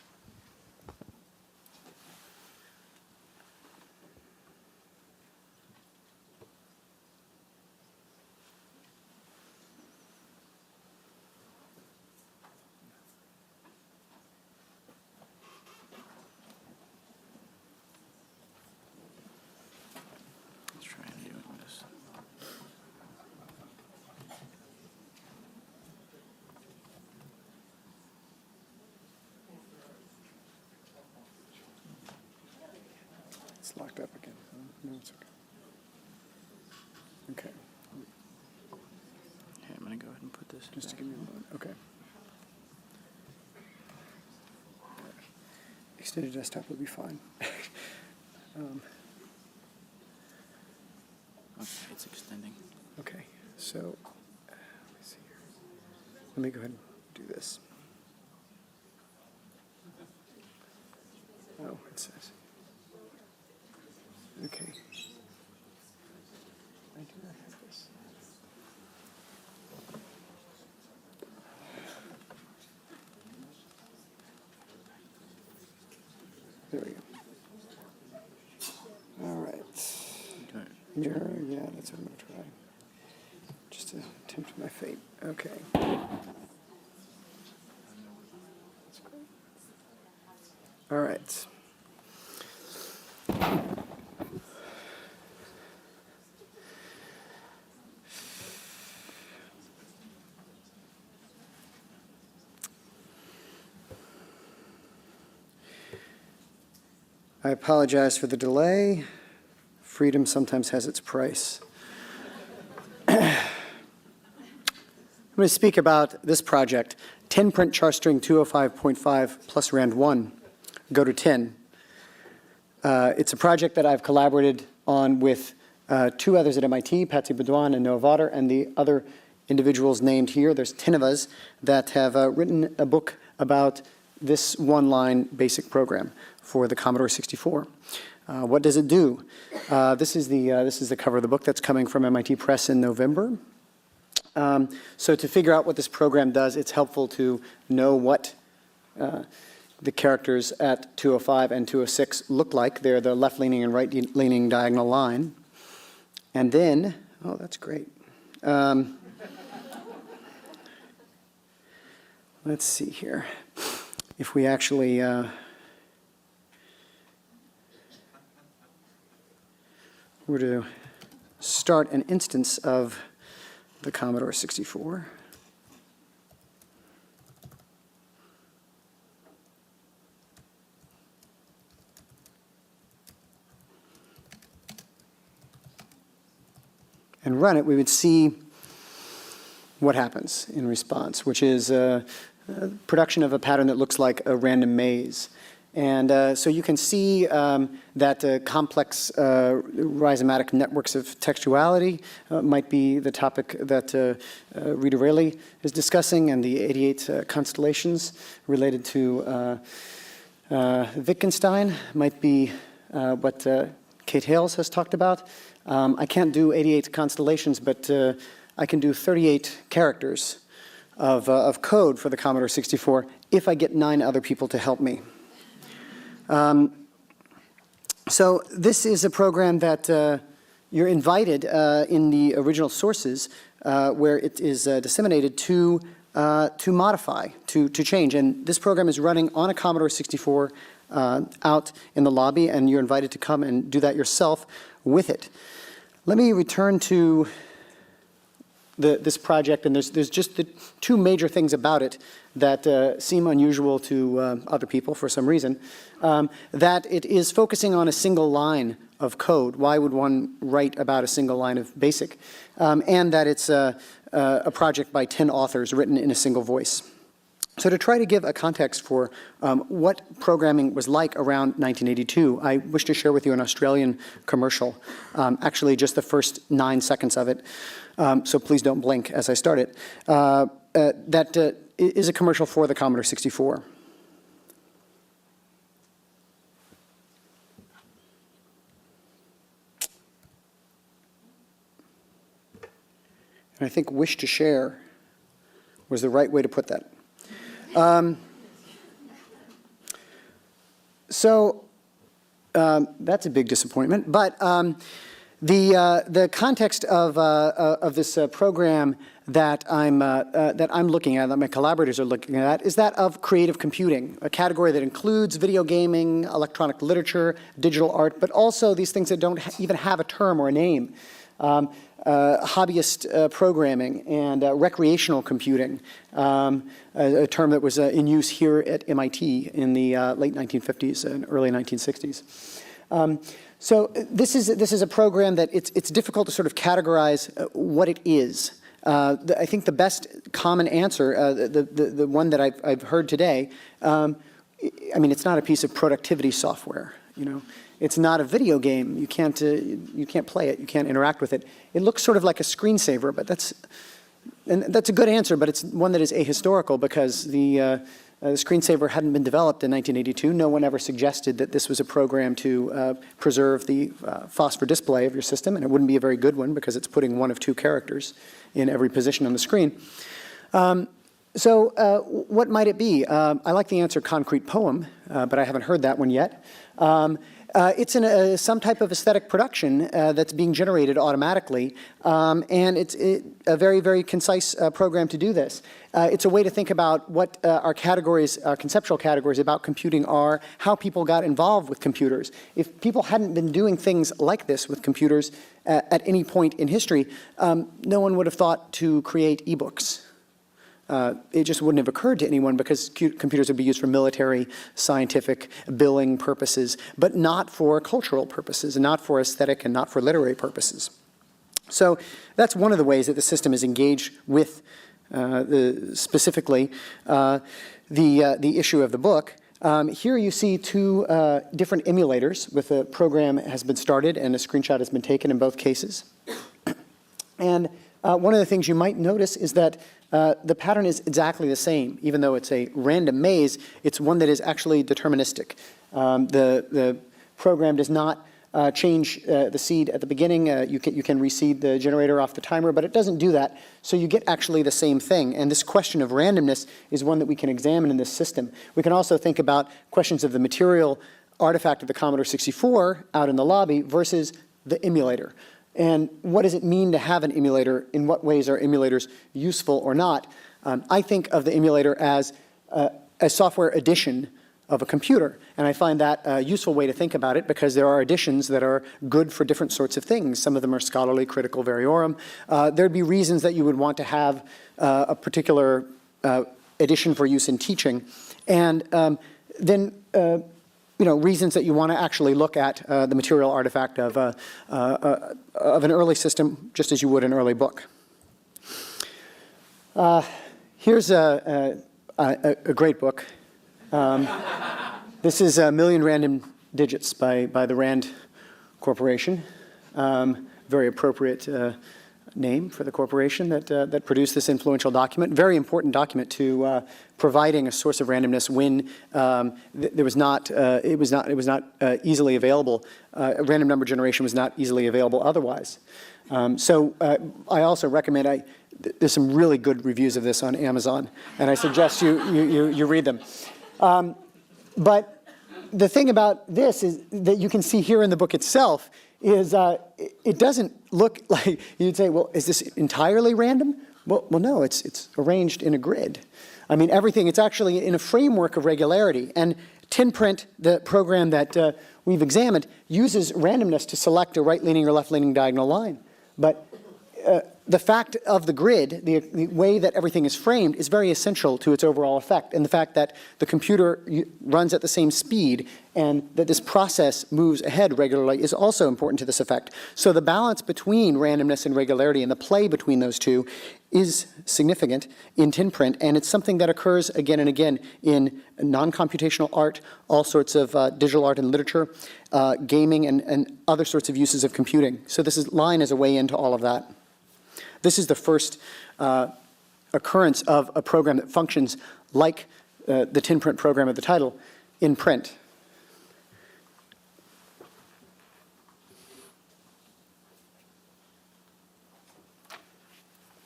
It's locked up again. No, it's okay. Okay. Okay, I'm going to go ahead and put this Just to back. give me a moment. Okay. Extended desktop will be fine. Okay, it's extending. Okay, so let me see here. Let me go ahead and do this. Oh, it says. Okay. I do not have this. There we go. All right. Yeah, that's what I'm going to try. Just to tempt my fate. Okay. That's great. All right. I apologize for the delay. Freedom sometimes has its price. I'm going to speak about this project, 10 print char string 205.5 plus rand 1, go to 10. It's a project that I've collaborated on with two others at MIT, Patsy Baudouin and Noah Vaughter, and the other individuals named here. There's 10 of us that have written a book about this one-line basic program for the Commodore 64. What does it do? This is the cover of the book that's coming from MIT Press in November. So to figure out what this program does, it's helpful to know what the characters at 205 and 206 look like. They're the left-leaning and right-leaning diagonal line. And then, oh, that's great. Let's see here. If we actually were to start an instance of the Commodore 64. And run it, we would see what happens in response, which is production of a pattern that looks like a random maze. And so you can see that complex rhizomatic networks of textuality might be the topic that Rita Rayleigh is discussing, and the 88 constellations related to Wittgenstein might be what Kate Hales has talked about. I can't do 88 constellations, but I can do 38 characters of code for the Commodore 64 if I get 9 other people to help me. So this is a program that you're invited in the original sources where it is disseminated to modify, to change. And this program is running on a Commodore 64 out in the lobby, and you're invited to come and do that yourself with it. Let me return to this project, and there's just the two major things about it that seem unusual to other people for some reason. That it is focusing on a single line of code. Why would one write about a single line of BASIC? And that it's a project by 10 authors written in a single voice. So to try to give a context for what programming was like around 1982, I wish to share with you an Australian commercial, actually just the first 9 seconds of it, so please don't blink as I start it, that is a commercial for the Commodore 64. And I think wish to share was the right way to put that. That's a big disappointment. But the context of this program that I'm looking at, that my collaborators are looking at, is that of creative computing, a category that includes video gaming, electronic literature, digital art, but also these things that don't even have a term or a name. Hobbyist programming and recreational computing, a term that was in use here at MIT in the late 1950s and early 1960s. So this is a program that it's difficult to sort of categorize what it is. I think the best common answer, the one that I've heard today, I mean, it's not a piece of productivity software, you know. It's not a video game. You can't play it. You can't interact with it. It looks sort of like a screensaver, but that's a good answer, but it's one that is ahistorical because the screensaver hadn't been developed in 1982. No one ever suggested that this was a program to preserve the phosphor display of your system, and it wouldn't be a very good one because it's putting one of 2 characters in every position on the screen. So what might it be? I like the answer concrete poem, but I haven't heard that one yet. It's some type of aesthetic production that's being generated automatically, and it's a very, very concise program to do this. It's a way to think about what our categories, our conceptual categories about computing are, how people got involved with computers. If people hadn't been doing things like this with computers at any point in history, no one would have thought to create ebooks. It just wouldn't have occurred to anyone because computers would be used for military, scientific, billing purposes, but not for cultural purposes, and not for aesthetic and not for literary purposes. So that's one of the ways that the system is engaged with specifically the issue of the book. Here you see 2 different emulators with a program has been started and a screenshot has been taken in both cases. And one of the things you might notice is that the pattern is exactly the same. Even though it's a random maze, it's one that is actually deterministic. The program does not change the seed at the beginning. You can reseed the generator off the timer, but it doesn't do that. So you get actually the same thing. And this question of randomness is one that we can examine in this system. We can also think about questions of the material artifact of the Commodore 64 out in the lobby versus the emulator. And what does it mean to have an emulator? In what ways are emulators useful or not? I think of the emulator as a software edition of a computer. And I find that a useful way to think about it because there are editions that are good for different sorts of things. Some of them are scholarly, critical, variorum. There'd be reasons that you would want to have a particular edition for use in teaching. And then reasons that you want to actually look at the material artifact of an early system, just as you would an early book. Here's a great book. This is A Million Random Digits by the Rand Corporation. Very appropriate name for the corporation that produced this influential document. Very important document to providing a source of randomness when it was not easily available. Random number generation was not easily available otherwise. So I also recommend, there's some really good reviews of this on Amazon, and I suggest you read them. But the thing about this is that you can see here in the book itself is it doesn't look like, you'd say, well, is this entirely random? Well, no, it's arranged in a grid. I mean, everything, it's actually in a framework of regularity. And TinPrint, the program that we've examined, uses randomness to select a right-leaning or left-leaning diagonal line. But the fact of the grid, the way that everything is framed, is very essential to its overall effect. And the fact that the computer runs at the same speed and that this process moves ahead regularly is also important to this effect. So the balance between randomness and regularity and the play between those two is significant in tin print, and it's something that occurs again and again in non-computational art, all sorts of digital art and literature, gaming, and other sorts of uses of computing. So line is a way into all of that. This is the first occurrence of a program that functions like the tin print program of the title in print.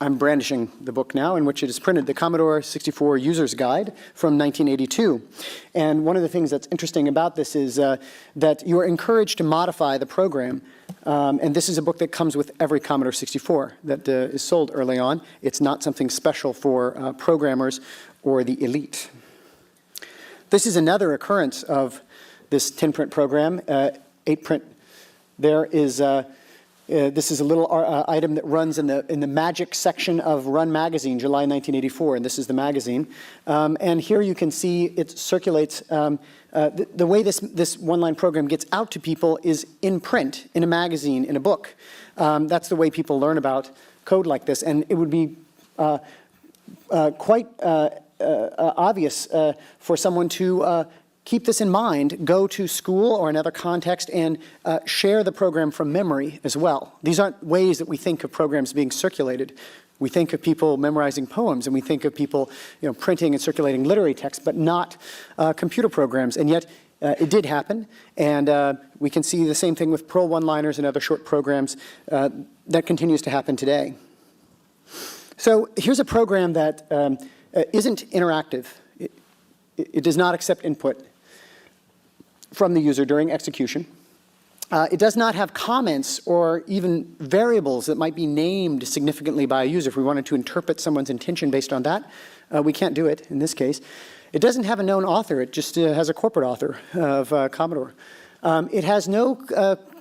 I'm brandishing the book now in which it is printed, the Commodore 64 User's Guide from 1982. And one of the things that's interesting about this is that you are encouraged to modify the program. And this is a book that comes with every Commodore 64 that is sold early on. It's not something special for programmers or the elite. This is another occurrence of this tin print program, 8-print. There is this is a little item that runs in the magic section of Run magazine, July 1984, and this is the magazine. And here you can see it circulates. The way this one-line program gets out to people is in print, in a magazine, in a book. That's the way people learn about code like this, and it would be quite obvious for someone to keep this in mind, go to school or another context and share the program from memory as well. These aren't ways that we think of programs being circulated. We think of people memorizing poems, and we think of people printing and circulating literary text, but not computer programs. And yet it did happen, and we can see the same thing with Perl one-liners and other short programs. That continues to happen today. So here's a program that isn't interactive. It does not accept input from the user during execution. It does not have comments or even variables that might be named significantly by a user. If we wanted to interpret someone's intention based on that, we can't do it in this case. It doesn't have a known author. It just has a corporate author of Commodore. It has no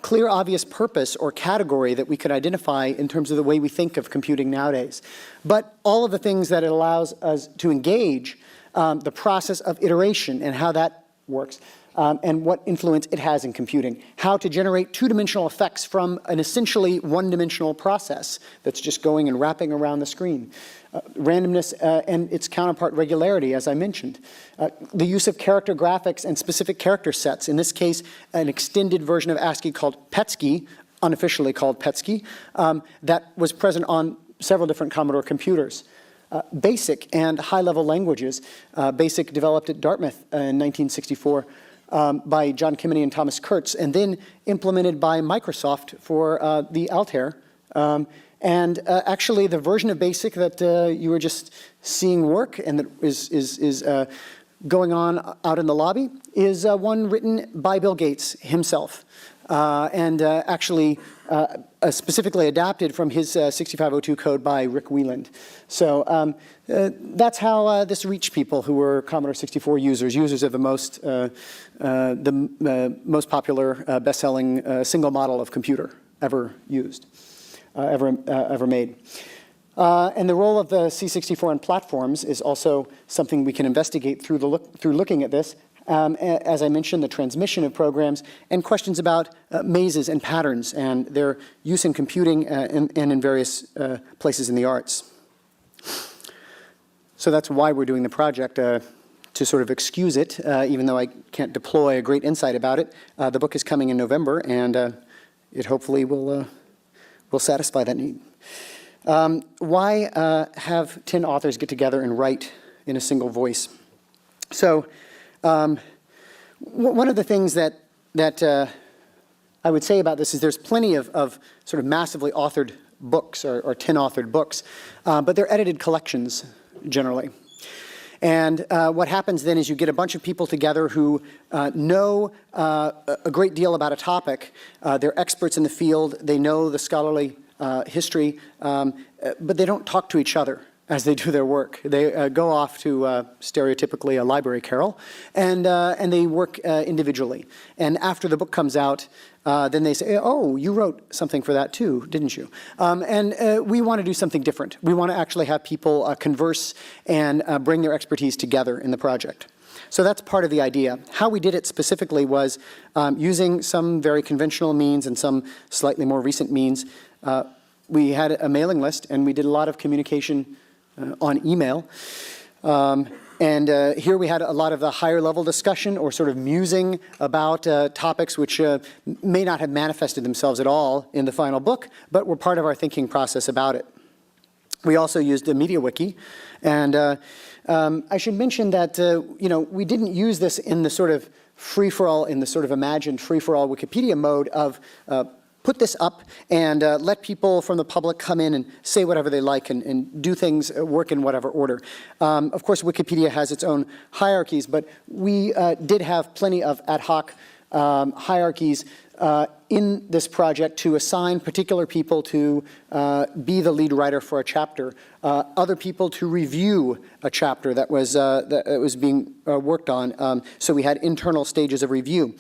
clear, obvious purpose or category that we could identify in terms of the way we think of computing nowadays. But all of the things that it allows us to engage, the process of iteration and how that works, and what influence it has in computing, how to generate two-dimensional effects from an essentially one-dimensional process that's just going and wrapping around the screen. Randomness and its counterpart regularity, as I mentioned. The use of character graphics and specific character sets, in this case, an extended version of ASCII called PETSCII, unofficially called PETSCII, that was present on several different Commodore computers. BASIC and high-level languages. BASIC developed at Dartmouth in 1964 by John Kimmeny and Thomas Kurtz, and then implemented by Microsoft for the Altair. Actually, the version of BASIC that you were just seeing work and that is going on out in the lobby is one written by Bill Gates himself, and actually specifically adapted from his 6502 code by Rick Wieland. So that's how this reached people who were Commodore 64 users of the most popular, best-selling single model of computer ever used, ever made. And the role of the C64 on platforms is also something we can investigate through looking at this. As I mentioned, the transmission of programs and questions about mazes and patterns and their use in computing and in various places in the arts. So that's why we're doing the project, to sort of excuse it, even though I can't deploy a great insight about it. The book is coming in November, and it hopefully will satisfy that need. Why have 10 authors get together and write in a single voice? So one of the things that I would say about this is there's plenty of sort of massively authored books or 10 authored books, but they're edited collections generally. And what happens then is you get a bunch of people together who know a great deal about a topic. They're experts in the field. They know the scholarly history, but they don't talk to each other as they do their work. They go off to stereotypically a library carrel, and they work individually. And after the book comes out, then they say, oh, you wrote something for that too, didn't you? And we want to do something different. We want to actually have people converse and bring their expertise together in the project. So that's part of the idea. How we did it specifically was using some very conventional means and some slightly more recent means. we had a mailing list, and we did a lot of communication on email. Here we had a lot of the higher level discussion or sort of musing about topics which may not have manifested themselves at all in the final book, but were part of our thinking process about it. We also used a media wiki, and I should mention that we didn't use this in the sort of free-for-all, in the sort of imagined free-for-all Wikipedia mode of put this up and let people from the public come in and say whatever they like and do things, work in whatever order. Of course, Wikipedia has its own hierarchies, but we did have plenty of ad hoc hierarchies in this project to assign particular people to be the lead writer for a chapter, other people to review a chapter that was being worked on. So we had internal stages of review.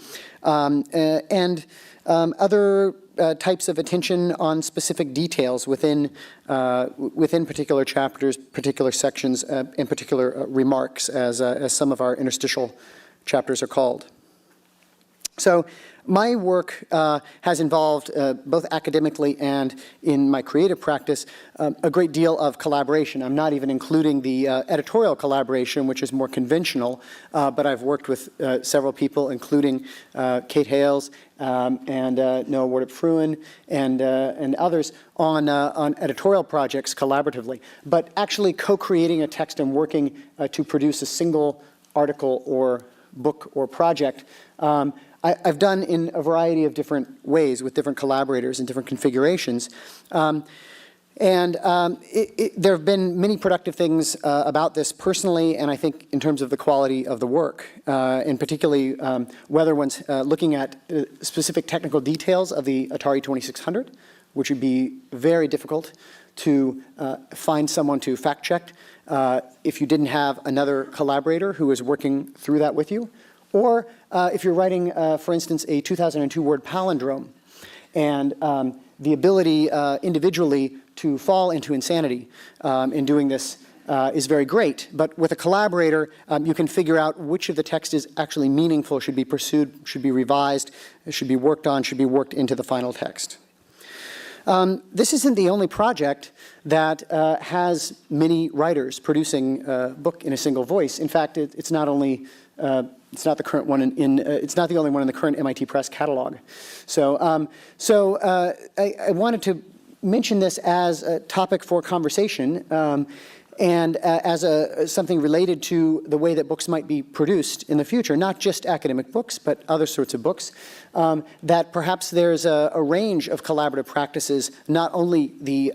Other types of attention on specific details within particular chapters, particular sections, and particular remarks, as some of our interstitial chapters are called. So my work has involved, both academically and in my creative practice, a great deal of collaboration. I'm not even including the editorial collaboration, which is more conventional, but I've worked with several people, including Kate Hales and Noah Wardip-Fruin and others on editorial projects collaboratively. But actually co-creating a text and working to produce a single article or book or project, I've done in a variety of different ways with different collaborators and different configurations. There have been many productive things about this personally, and I think in terms of the quality of the work, and particularly whether one's looking at specific technical details of the Atari 2600, which would be very difficult to find someone to fact check if you didn't have another collaborator who is working through that with you. Or if you're writing, for instance, a 2002 word palindrome, and the ability individually to fall into insanity in doing this is very great. But with a collaborator, you can figure out which of the text is actually meaningful, should be pursued, should be revised, should be worked on, should be worked into the final text. This isn't the only project that has many writers producing a book in a single voice. In fact, it's not only it's not the current one it's not the only one in the current MIT Press catalog. So, I wanted to mention this as a topic for conversation and as something related to the way that books might be produced in the future, not just academic books, but other sorts of books, that perhaps there's a range of collaborative practices, not only the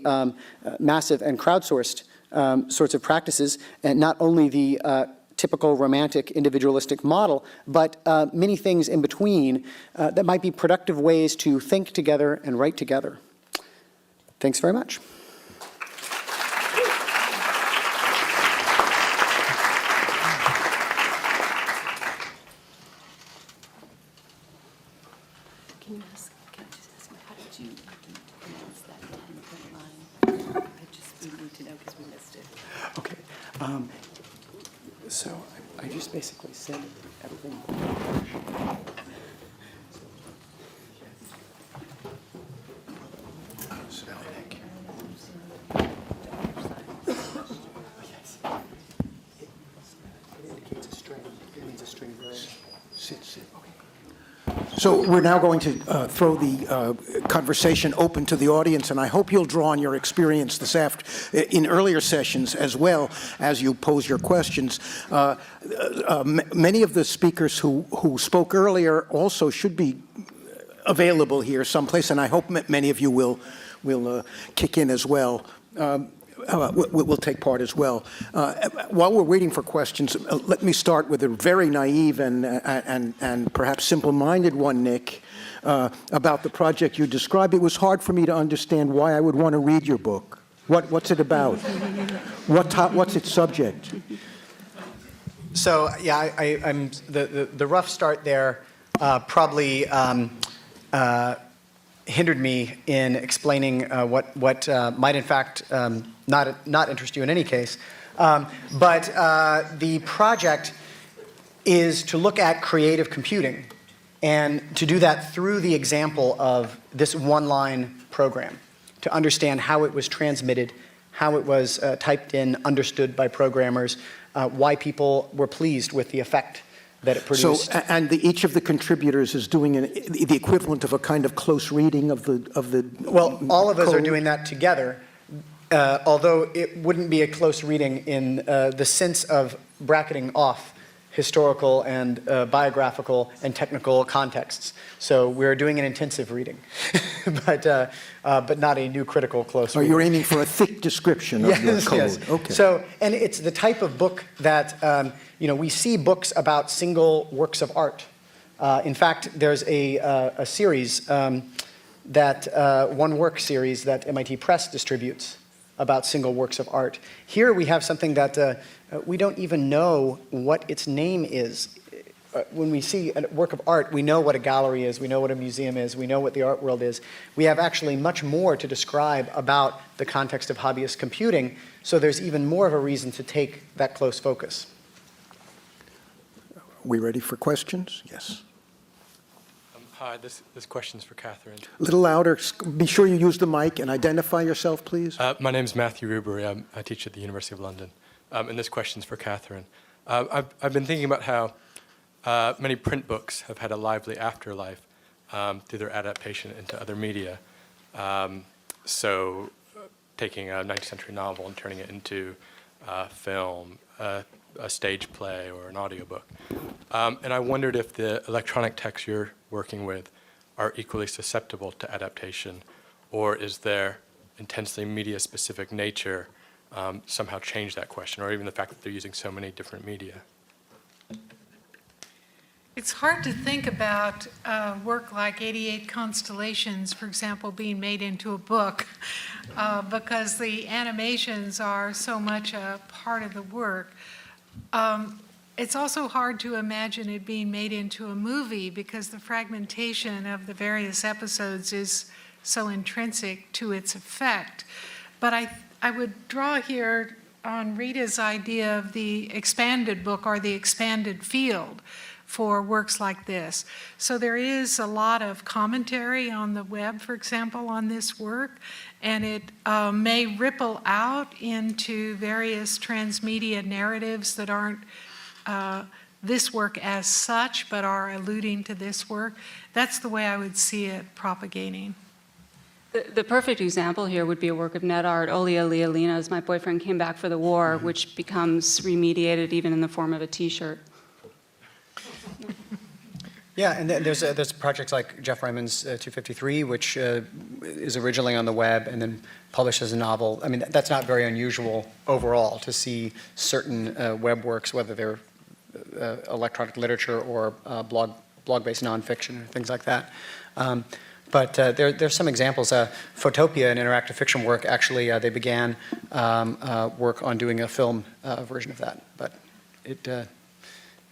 massive and crowdsourced sorts of practices, and not only the typical romantic individualistic model, but many things in between that might be productive ways to think together and write together. Thanks very much. Can I just ask you, how did you pronounce that 10-foot line? We need to know because we missed it. Okay. So I just basically said everything. So we're now going to throw the conversation open to the audience, and I hope you'll draw on your experience in earlier sessions as well as you pose your questions. Many of the speakers who spoke earlier also should be available here someplace, and I hope many of you will kick in as well. Will take part as well. While we're waiting for questions, let me start with a very naive and perhaps simple-minded one, Nick, about the project you described. It was hard for me to understand why I would want to read your book. What's it about? What's its subject? So yeah, I'm the rough start there probably hindered me in explaining what might in fact not interest you in any case. But the project is to look at creative computing and to do that through the example of this one-line program, to understand how it was transmitted, how it was typed in, understood by programmers, why people were pleased with the effect that it produced. So, and each of the contributors is doing the equivalent of a kind of close reading of the Well, all of us are code? doing that together, although it wouldn't be a close reading in the sense of bracketing off historical and biographical and technical contexts. So we're doing an intensive reading, but not a new critical close Or reading. you're aiming for a thick description of your code? Yes. Okay. So, and it's the type of book that, we see books about single works of art. In fact, there's a series, one work series that MIT Press distributes about single works of art. Here we have something that we don't even know what its name is. When we see a work of art, we know what a gallery is, we know what a museum is, we know what the art world is. We have actually much more to describe about the context of hobbyist computing, so there's even more of a reason to take that close focus. We ready for questions? Yes. Hi, this question's for Catherine. A little louder. Be sure you use the mic and identify yourself, please. My name's Matthew Rubery. I teach at the University of London. And this question's for Catherine. I've been thinking about how many print books have had a lively afterlife through their adaptation into other media. So taking a 19th century novel and turning it into film, a stage play, or an audiobook. And I wondered if the electronic texts you're working with are equally susceptible to adaptation, or is their intensely media-specific nature somehow change that question, or even the fact that they're using so many different media? It's hard to think about work like 88 Constellations, for example, being made into a book because the animations are so much a part of the work. It's also hard to imagine it being made into a movie because the fragmentation of the various episodes is so intrinsic to its effect. But I would draw here on Rita's idea of the expanded book or the expanded field for works like this. So there is a lot of commentary on the web, for example, on this work, and it may ripple out into various transmedia narratives that aren't this work as such, but are alluding to this work. That's the way I would see it propagating. The perfect example here would be a work of net art, Olia Leolina's My Boyfriend Came Back for the War, which becomes remediated even in the form of a T-shirt. Yeah, and there's projects like Jeff Ryman's 253, which is originally on the web and then published as a novel. I mean, that's not very unusual overall to see certain web works, whether they're electronic literature or blog-based nonfiction or things like that. But there's some examples. Photopia, an interactive fiction work, actually they began work on doing a film version of that, but it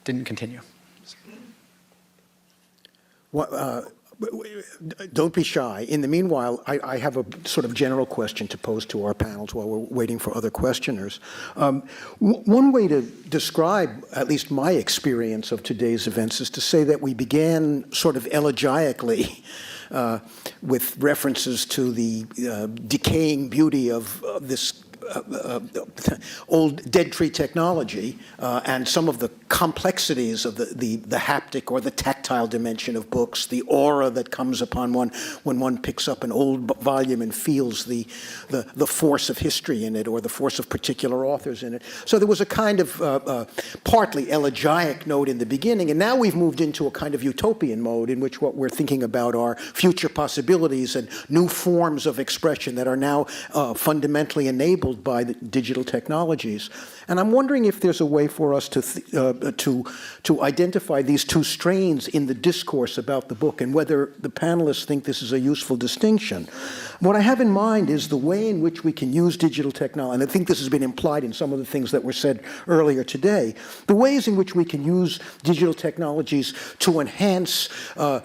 didn't continue. Don't be shy. In the meanwhile, I have a sort of general question to pose to our panels while we're waiting for other questioners. One way to describe, at least my experience of today's events, is to say that we began sort of elegiacally with references to the decaying beauty of this old dead tree technology and some of the complexities of the haptic or the tactile dimension of books, the aura that comes upon one when one picks up an old volume and feels the force of history in it or the force of particular authors in it. So there was a kind of partly elegiac note in the beginning, and now we've moved into a kind of utopian mode in which what we're thinking about are future possibilities and new forms of expression that are now fundamentally enabled by the digital technologies. And I'm wondering if there's a way for us to identify these two strains in the discourse about the book and whether the panelists think this is a useful distinction. What I have in mind is the way in which we can use digital technology, and I think this has been implied in some of the things that were said earlier today, the ways in which we can use digital technologies to enhance,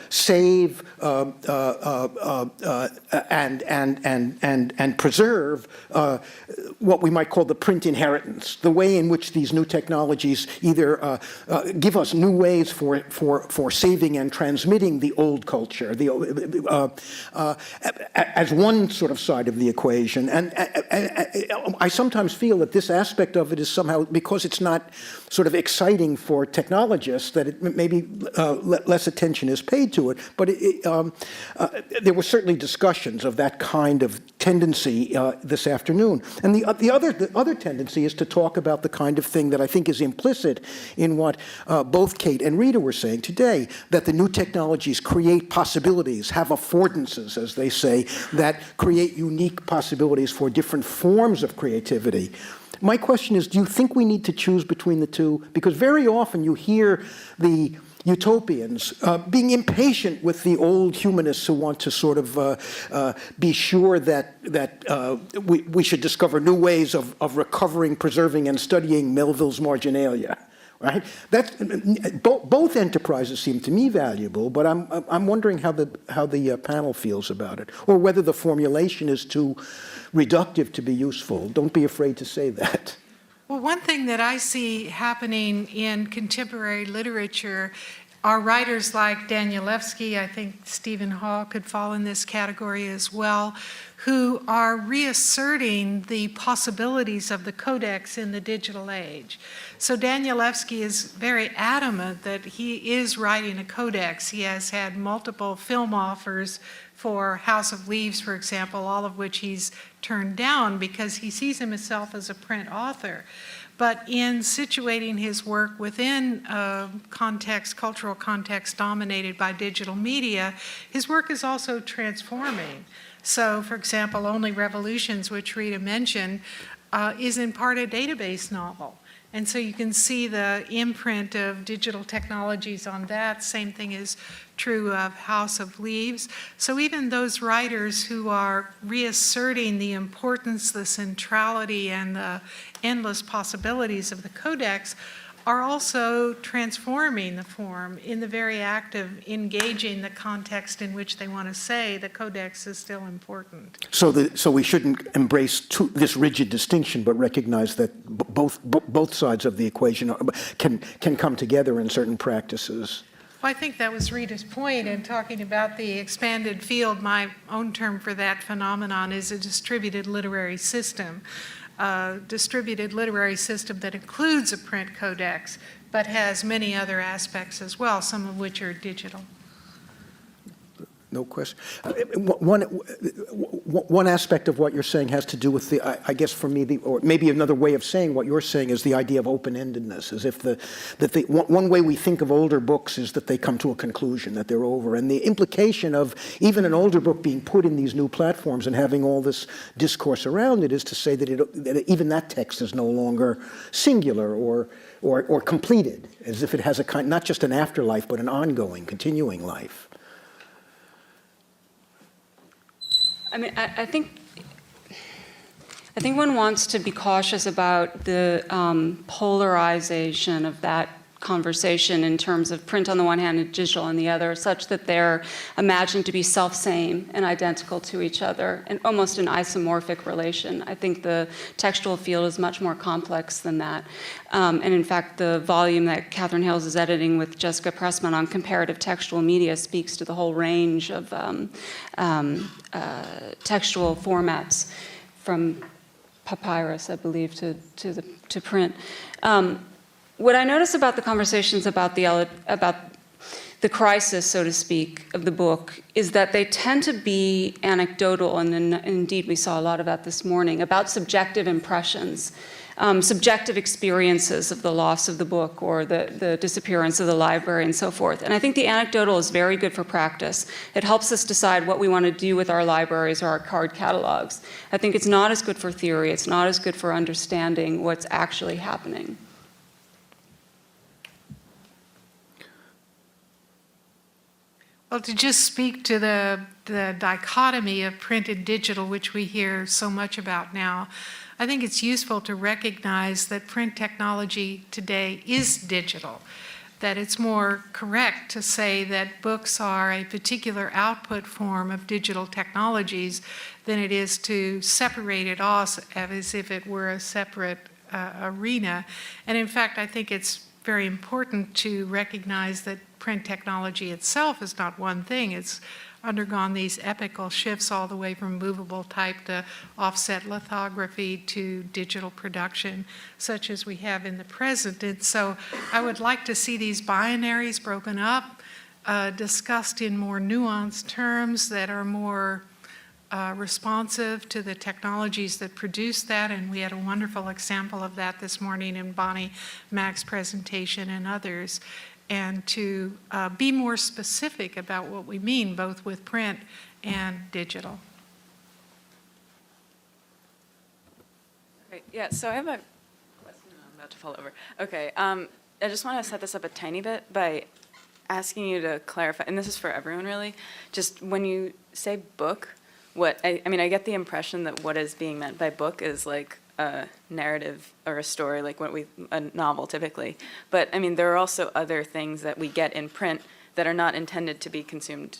save, and preserve what we might call the print inheritance, the way in which these new technologies either give us new ways for saving and transmitting the old culture, as one sort of side of the equation. And I sometimes feel that this aspect of it is somehow, because it's not sort of exciting for technologists, that it maybe less attention is paid to it. But there were certainly discussions of that kind of tendency this afternoon. And the other tendency is to talk about the kind of thing that I think is implicit in what both Kate and Rita were saying today, that the new technologies create possibilities, have affordances, as they say, that create unique possibilities for different forms of creativity. My question is, do you think we need to choose between the two? Because very often you hear the utopians being impatient with the old humanists who want to sort of be sure that we should discover new ways of recovering, preserving, and studying Melville's marginalia. Right? Both enterprises seem to me valuable, but I'm wondering how the panel feels about it, or whether the formulation is too reductive to be useful. Don't be afraid to say that. Well, one thing that I see happening in contemporary literature are writers like Danielewski, I think Stephen Hall could fall in this category as well, who are reasserting the possibilities of the codex in the digital age. So Danielewski is very adamant that he is writing a codex. He has had multiple film offers for House of Leaves, for example, all of which he's turned down because he sees himself as a print author. But in situating his work within a context, cultural context dominated by digital media, his work is also transforming. So, for example, Only Revolutions, which Rita mentioned, is in part a database novel. And so you can see the imprint of digital technologies on that. Same thing is true of House of Leaves. So even those writers who are reasserting the importance, the centrality, and the endless possibilities of the codex are also transforming the form in the very act of engaging the context in which they want to say the codex is still important. So we shouldn't embrace this rigid distinction, but recognize that both sides of the equation can come together in certain practices. Well, I think that was Rita's point in talking about the expanded field. My own term for that phenomenon is a distributed literary system. Distributed literary system that includes a print codex, but has many other aspects as well, some of which are digital. No question. One aspect of what you're saying has to do with I guess for me, or maybe another way of saying what you're saying is the idea of open-endedness, as if one way we think of older books is that they come to a conclusion, that they're over. And the implication of even an older book being put in these new platforms and having all this discourse around it is to say that even that text is no longer singular or completed, as if it has a kind, not just an afterlife, but an ongoing, continuing life. I mean, I think one wants to be cautious about the polarization of that conversation in terms of print on the one hand and digital on the other, such that they're imagined to be self-same and identical to each other, and almost an isomorphic relation. I think the textual field is much more complex than that. And in fact, the volume that Catherine Hales is editing with Jessica Pressman on comparative textual media speaks to the whole range of textual formats, from papyrus, I believe, to print. What I notice about the conversations about the crisis, so to speak, of the book is that they tend to be anecdotal, and indeed we saw a lot of that this morning, about subjective impressions, subjective experiences of the loss of the book or the disappearance of the library and so forth. And I think the anecdotal is very good for practice. It helps us decide what we want to do with our libraries or our card catalogs. I think it's not as good for theory. It's not as good for understanding what's actually happening. Well, to just speak to the dichotomy of print and digital, which we hear so much about now, I think it's useful to recognize that print technology today is digital, that it's more correct to say that books are a particular output form of digital technologies than it is to separate it off as if it were a separate arena. And in fact, I think it's very important to recognize that print technology itself is not one thing. It's undergone these epical shifts all the way from movable type to offset lithography to digital production, such as we have in the present. And so I would like to see these binaries broken up, discussed in more nuanced terms that are more responsive to the technologies that produce that, and we had a wonderful example of that this morning in Bonnie Mac's presentation and others, and to be more specific about what we mean both with print and digital. Great. Yeah, so I have a question I'm about to fall over. Okay, I just want to set this up a tiny bit by asking you to clarify, and this is for everyone really, just when you say book, I mean, I get the impression that what is being meant by book is like a narrative or a story, like a novel typically. But I mean, there are also other things that we get in print that are not intended to be consumed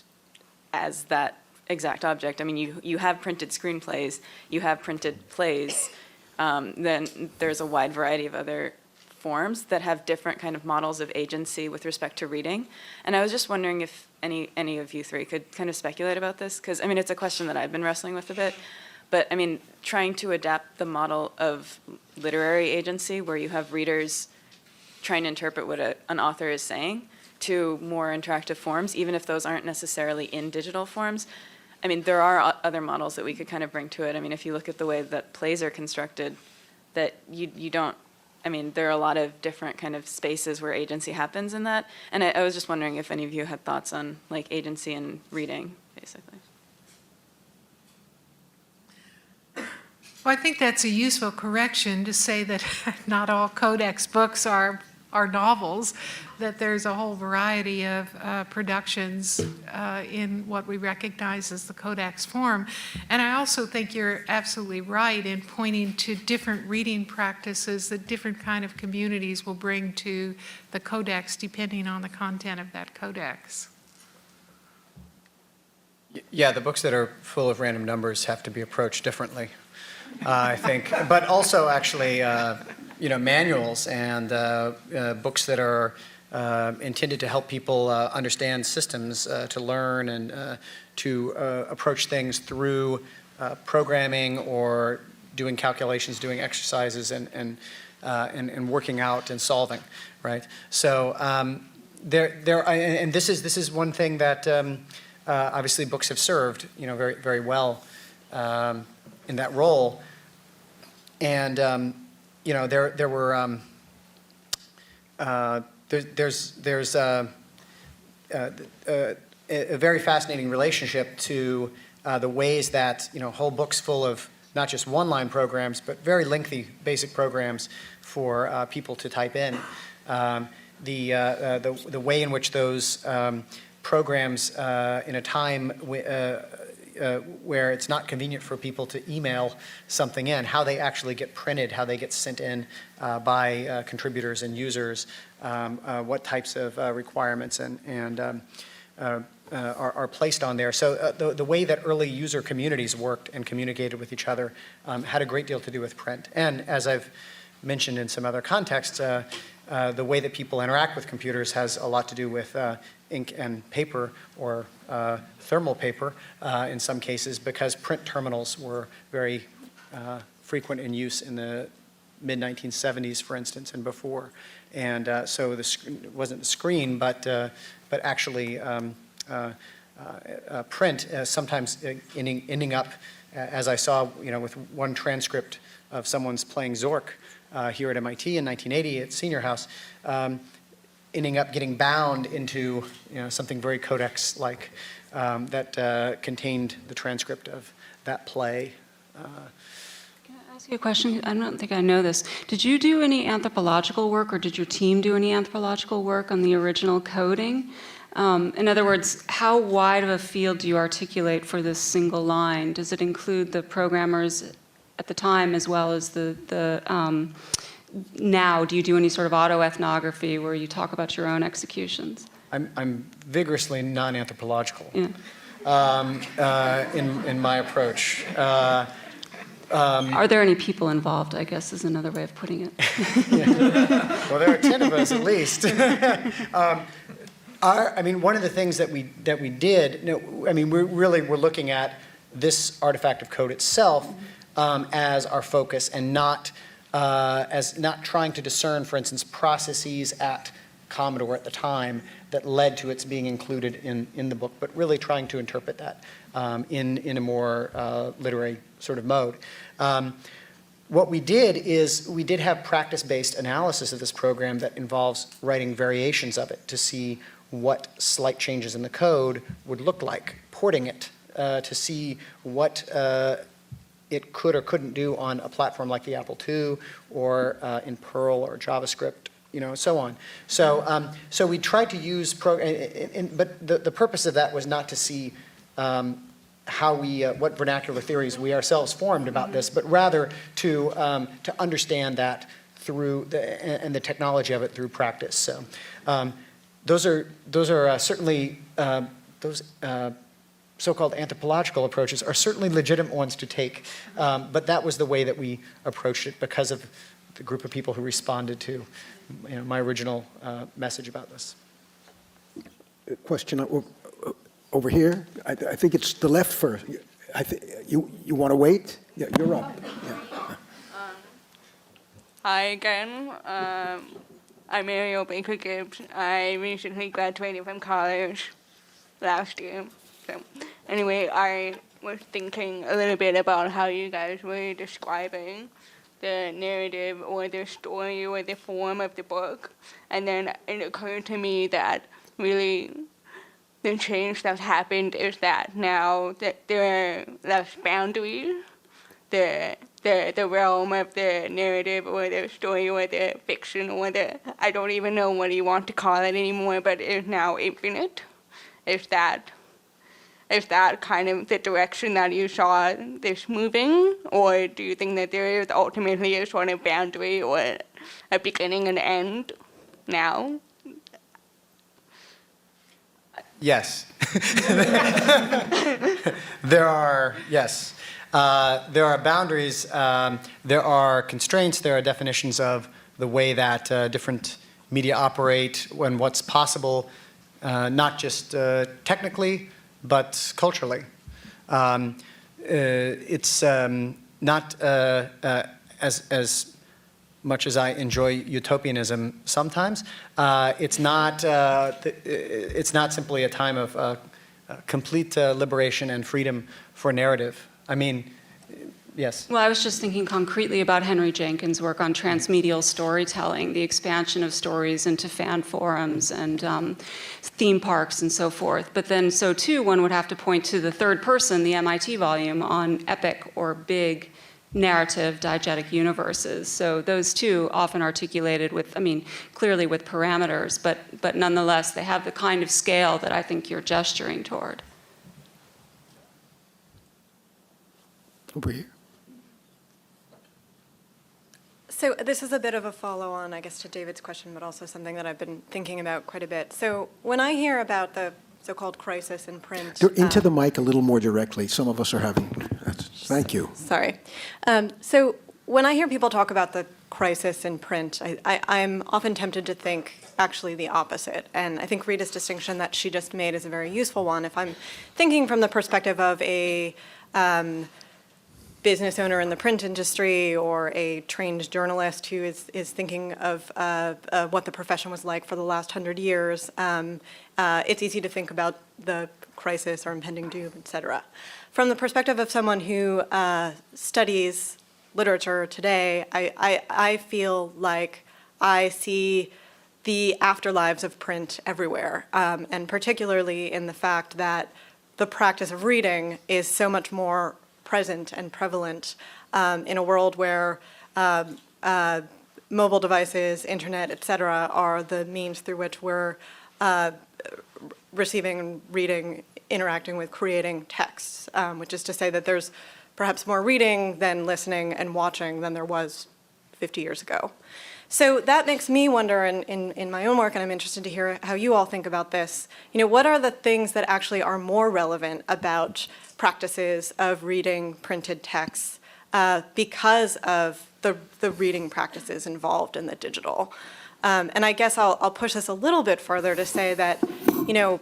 as that exact object. I mean, you have printed screenplays, you have printed plays, then there's a wide variety of other forms that have different kind of models of agency with respect to reading. And I was just wondering if any of you three could kind of speculate about this, because I mean, it's a question that I've been wrestling with a bit. But I mean, trying to adapt the model of literary agency where you have readers trying to interpret what an author is saying to more interactive forms, even if those aren't necessarily in digital forms. I mean, there are other models that we could kind of bring to it. I mean, if you look at the way that plays are constructed, that you don't, I mean, there are a lot of different kind of spaces where agency happens in that. And I was just wondering if any of you had thoughts on like agency and reading, basically. Well, I think that's a useful correction to say that not all codex books are novels, that there's a whole variety of productions in what we recognize as the codex form. And I also think you're absolutely right in pointing to different reading practices that different kind of communities will bring to the codex depending on the content of that codex. Yeah, the books that are full of random numbers have to be approached differently, I think. But also, actually, manuals and books that are intended to help people understand systems, to learn and to approach things through programming or doing calculations, doing exercises, and working out and solving, right? So and this is one thing that obviously books have served, very very well in that role, and there were there's a very fascinating relationship to the ways that whole books full of not just one-line programs but very lengthy basic programs for people to type in. The way in which those programs in a time where it's not convenient for people to email something in, how they actually get printed, how they get sent in by contributors and users, what types of requirements are placed on there. So the way that early user communities worked and communicated with each other had a great deal to do with print. And as I've mentioned in some other contexts, the way that people interact with computers has a lot to do with ink and paper, or thermal paper in some cases, because print terminals were very frequent in use in the mid-1970s, for instance, and before. And so it wasn't the screen, but actually print, sometimes ending up, as I saw, with one transcript of someone's playing Zork here at MIT in 1980 at Senior House, ending up getting bound into something very codex-like that contained the transcript of that play. Can I ask you a question? I don't think I know this. Did you do any anthropological work, or did your team do any anthropological work on the original coding? In other words, how wide of a field do you articulate for this single line? Does it include the programmers at the time as well as now? Do you do any sort of autoethnography where you talk about your own executions? I'm vigorously non-anthropological Yeah. in my approach. Are there any people involved, I guess, is another way of putting it. Well, there are 10 of us at least. I mean, one of the things that we did, I mean, we're looking at this artifact of code itself as our focus, and not trying to discern, for instance, processes at Commodore at the time that led to its being included in the book, but really trying to interpret that in a more literary sort of mode. What we did is we did have practice-based analysis of this program that involves writing variations of it to see what slight changes in the code would look like, porting it to see what it could or couldn't do on a platform like the Apple II, or in Perl or JavaScript, so on. So we tried to use, but the purpose of that was not to see how what vernacular theories we ourselves formed about this, but rather to understand that through and the technology of it through practice. So those are certainly those so-called anthropological approaches are certainly legitimate ones to take, but that was the way that we approached it because of the group of people who responded to my original message about this. Question over here. I think it's the left first. You want to wait? Yeah, you're up. Yeah. Hi again. I'm Ariel Baker Gibbs. I recently graduated from college last year. So anyway, I was thinking a little bit about how you guys were describing the narrative or the story or the form of the book. And then it occurred to me that really the change that's happened is that now that there are less boundaries, the realm of the narrative or the story or the fiction or I don't even know what you want to call it anymore, but is now infinite. Is that kind of the direction that you saw this moving? Or do you think that there is ultimately a sort of boundary or a beginning and end now? Yes. There are boundaries, there are constraints, there are definitions of the way that different media operate and what's possible, not just technically, but culturally. It's not as much as I enjoy utopianism sometimes. It's not simply a time of complete liberation and freedom for narrative. I mean, yes. Well, I was just thinking concretely about Henry Jenkins' work on transmedial storytelling, the expansion of stories into fan forums and theme parks and so forth. But then, so too, one would have to point to the third person, the MIT volume on epic or big narrative diegetic universes. So those two often articulated with, clearly with parameters, but nonetheless, they have the kind of scale that I think you're gesturing toward. Over here. So this is a bit of a follow-on, I guess, to David's question, but also something that I've been thinking about quite a bit. So when I hear about the so-called crisis in print... Into the mic a little more directly. Some of us are having... Thank you. Sorry. So when I hear people talk about the crisis in print, I'm often tempted to think actually the opposite. And I think Rita's distinction that she just made is a very useful one. If I'm thinking from the perspective of a business owner in the print industry or a trained journalist who is thinking of what the profession was like for the last 100 years, it's easy to think about the crisis or impending doom, et cetera. From the perspective of someone who studies literature today, I feel like I see the afterlives of print everywhere, and particularly in the fact that the practice of reading is so much more present and prevalent in a world where mobile devices, internet, et cetera, are the means through which we're receiving, reading, interacting with, creating texts, which is to say that there's perhaps more reading than listening and watching than there was 50 years ago. So that makes me wonder in my own work, and I'm interested to hear how you all think about this, what are the things that actually are more relevant about practices of reading printed texts because of the reading practices involved in the digital. And I guess I'll push this a little bit further to say that, you know,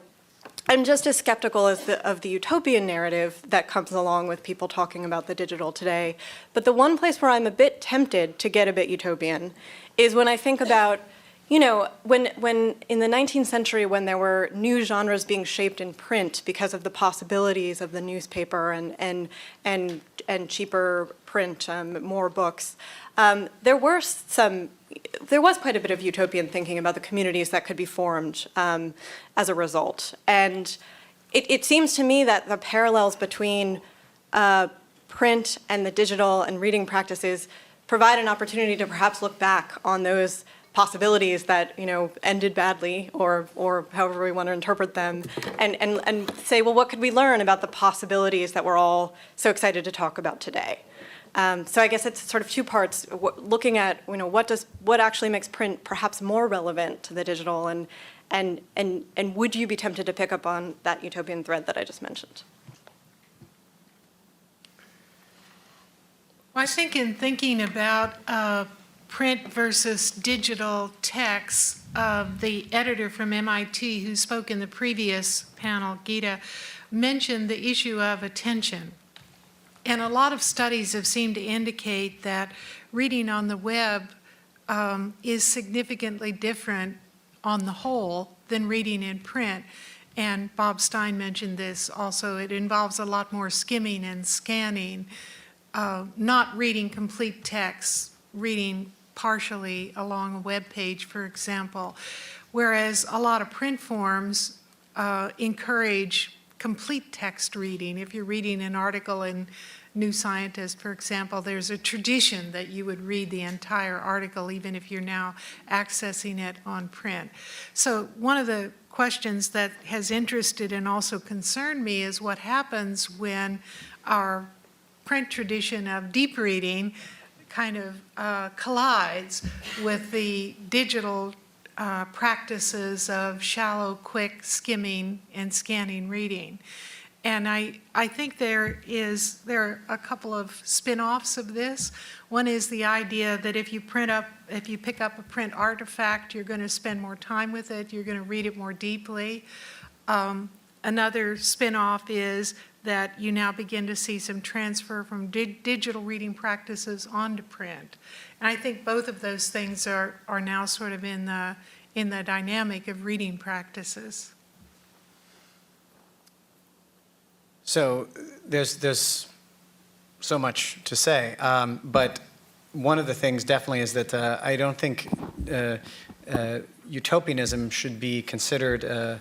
I'm just as skeptical as of the utopian narrative that comes along with people talking about the digital today. But the one place where I'm a bit tempted to get a bit utopian is when I think about, you know, when in the 19th century, when there were new genres being shaped in print because of the possibilities of the newspaper and cheaper print, more books, there was quite a bit of utopian thinking about the communities that could be formed as a result. And it seems to me that the parallels between print and the digital and reading practices provide an opportunity to perhaps look back on those possibilities that, you know, ended badly, or however we want to interpret them, and say, well, what could we learn about the possibilities that we're all so excited to talk about today? So I guess it's sort of two parts, looking at, you know, what actually makes print perhaps more relevant to the digital, and would you be tempted to pick up on that utopian thread that I just mentioned? Well, I think in thinking about print versus digital texts, the editor from MIT who spoke in the previous panel, Gita, mentioned the issue of attention. And a lot of studies have seemed to indicate that reading on the web is significantly different on the whole than reading in print. And Bob Stein mentioned this also. It involves a lot more skimming and scanning, not reading complete texts, reading partially along a web page, for example. Whereas a lot of print forms encourage complete text reading. If you're reading an article in New Scientist, for example, there's a tradition that you would read the entire article even if you're now accessing it on print. So one of the questions that has interested and also concerned me is what happens when our print tradition of deep reading kind of collides with the digital practices of shallow, quick skimming and scanning reading. And I think there are a couple of spin-offs of this. One is the idea that if you pick up a print artifact, you're going to spend more time with it, you're going to read it more deeply. Another spin-off is that you now begin to see some transfer from digital reading practices onto print. And I think both of those things are now sort of in the dynamic of reading practices. So there's so much to say, but one of the things definitely is that I don't think utopianism should be considered a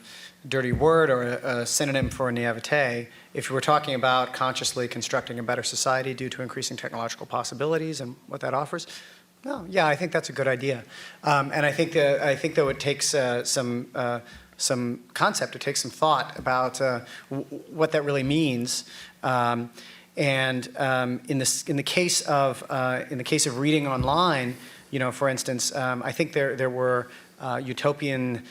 dirty word or a synonym for naivete. If we're talking about consciously constructing a better society due to increasing technological possibilities and what that offers, well, yeah, I think that's a good idea. And I think though it takes some concept, it takes some thought about what that really means. And in the case of reading online, you know, for instance, I think there were utopian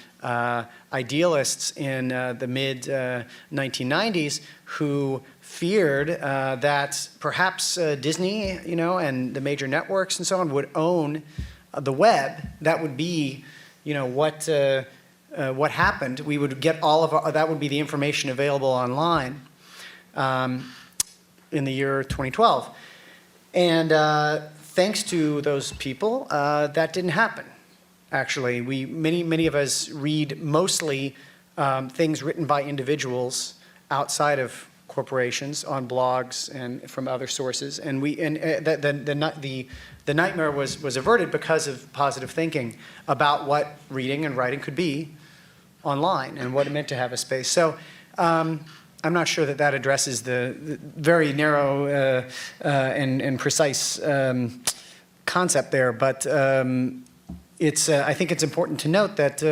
idealists in the mid 1990s who feared that perhaps Disney, you know, and the major networks and so on would own the web. That would be, you know, what happened. We would get all of that would be the information available online in the year 2012. And thanks to those people, that didn't happen. Actually, many of us read mostly things written by individuals outside of corporations on blogs and from other sources, and the nightmare was averted because of positive thinking about what reading and writing could be online and what it meant to have a space. So I'm not sure that addresses the very narrow and precise concept there, but I think it's important to note that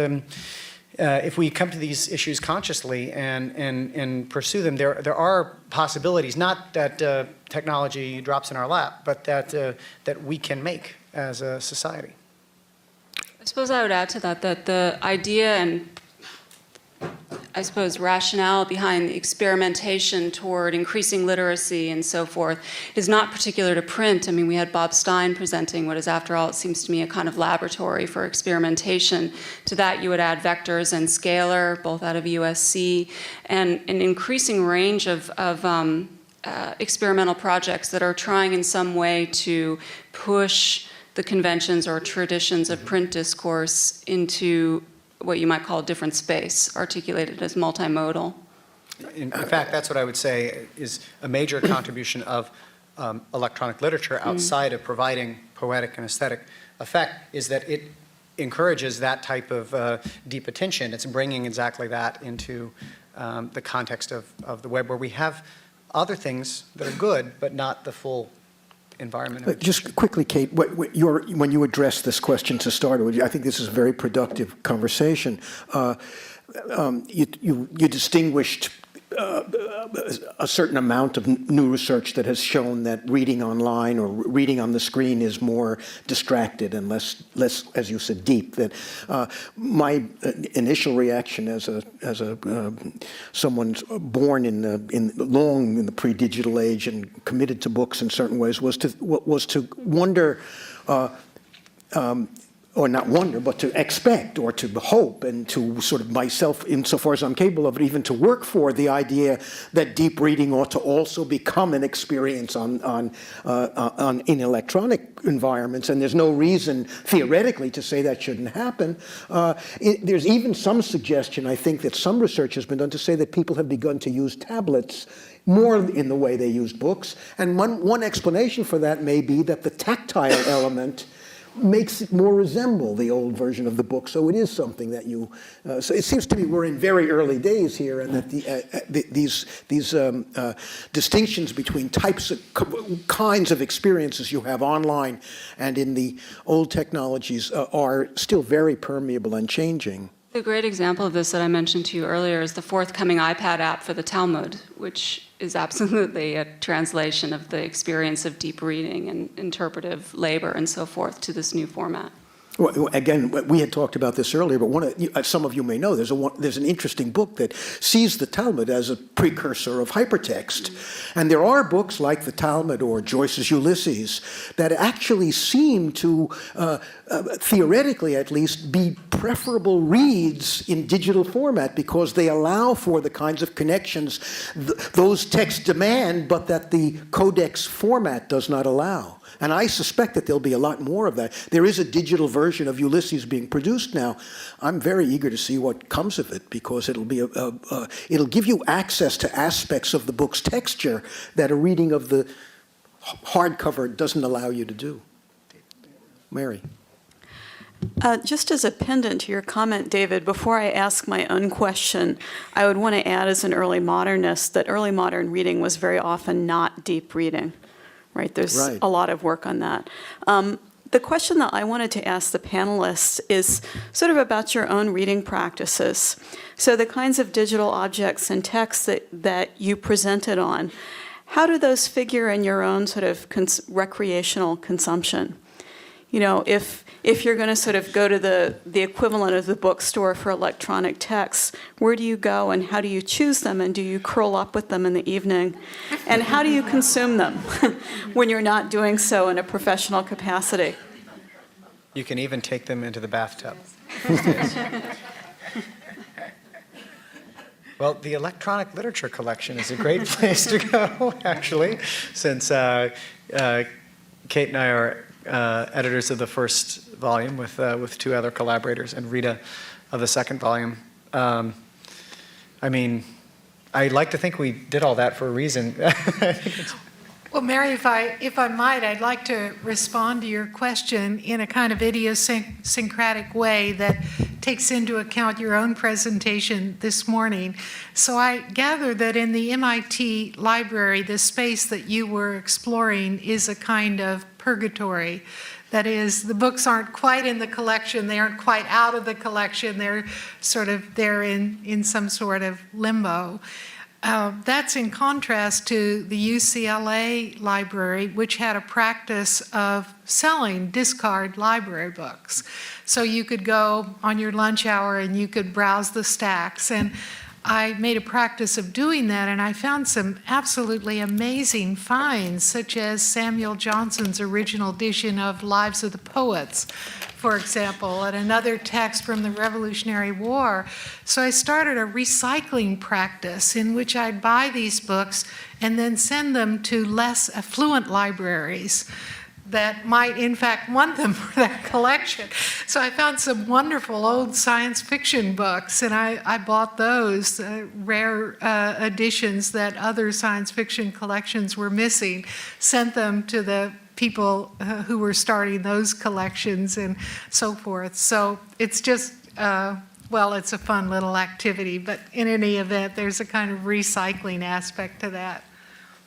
if we come to these issues consciously and pursue them, there are possibilities, not that technology drops in our lap, but that we can make as a society. I suppose I would add to that the idea and I suppose, rationale behind the experimentation toward increasing literacy and so forth is not particular to print. I mean, we had Bob Stein presenting what is, after all, it seems to me, a kind of laboratory for experimentation. To that, you would add Vectors and Scalar, both out of USC, and an increasing range of experimental projects that are trying in some way to push the conventions or traditions of print discourse into what you might call a different space, articulated as multimodal. In fact, that's what I would say is a major contribution of electronic literature outside of providing poetic and aesthetic effect is that it encourages that type of deep attention. It's bringing exactly that into the context of the web, where we have other things that are good, but not the full environment. Just quickly, Kate, when you addressed this question to start with, I think this is a very productive conversation. You distinguished a certain amount of new research that has shown that reading online or reading on the screen is more distracted and less, as you said, deep. That my initial reaction as someone born in the pre-digital age and committed to books in certain ways was to wonder. Or not wonder, but to expect or to hope and to sort of myself, insofar as I'm capable of it, even to work for the idea that deep reading ought to also become an experience in electronic environments. And there's no reason theoretically to say that shouldn't happen. There's even some suggestion, I think, that some research has been done to say that people have begun to use tablets more in the way they use books. And one explanation for that may be that the tactile element makes it more resemble the old version of the book. So it is something that you. So it seems to me we're in very early days here, and that these distinctions between kinds of experiences you have online and in the old technologies are still very permeable and changing. A great example of this that I mentioned to you earlier is the forthcoming iPad app for the Talmud, which is absolutely a translation of the experience of deep reading and interpretive labor and so forth to this new format. Well, again, we had talked about this earlier, but some of you may know there's an interesting book that sees the Talmud as a precursor of hypertext. And there are books like the Talmud or Joyce's Ulysses that actually seem to, theoretically at least, be preferable reads in digital format because they allow for the kinds of connections those texts demand, but that the codex format does not allow. And I suspect that there'll be a lot more of that. There is a digital version of Ulysses being produced now. I'm very eager to see what comes of it because it'll be it'll give you access to aspects of the book's texture that a reading of the hardcover doesn't allow you to do. Mary. Just as a pendant to your comment, David, before I ask my own question, I would want to add as an early modernist that early modern reading was very often not deep reading. Right, there's a lot of work on that. The question that I wanted to ask the panelists is sort of about your own reading practices. So the kinds of digital objects and texts that you presented on, how do those figure in your own sort of recreational consumption? You know, if you're going to sort of go to the equivalent of the bookstore for electronic texts, where do you go and how do you choose them, and do you curl up with them in the evening? And how do you consume them when you're not doing so in a professional capacity? You can even take them into the bathtub. Well, the electronic literature collection is a great place to go, actually, since Kate and I are editors of the first volume with two other collaborators, and Rita of the second volume. I mean, I like to think we did all that for a reason. Well, Mary, if I might, I'd like to respond to your question in a kind of idiosyncratic way that takes into account your own presentation this morning. So I gather that in the MIT library, the space that you were exploring is a kind of purgatory. That is, the books aren't quite in the collection, they aren't quite out of the collection, they're in some sort of limbo. That's in contrast to the UCLA library, which had a practice of selling discard library books. So you could go on your lunch hour and you could browse the stacks. And I made a practice of doing that, and I found some absolutely amazing finds, such as Samuel Johnson's original edition of Lives of the Poets, for example, and another text from the Revolutionary War. So I started a recycling practice in which I'd buy these books and then send them to less affluent libraries that might, in fact, want them for their collection. So I found some wonderful old science fiction books, and I bought those, rare editions that other science fiction collections were missing, sent them to the people who were starting those collections and so forth. So it's just, well, it's a fun little activity, but in any event, there's a kind of recycling aspect to that.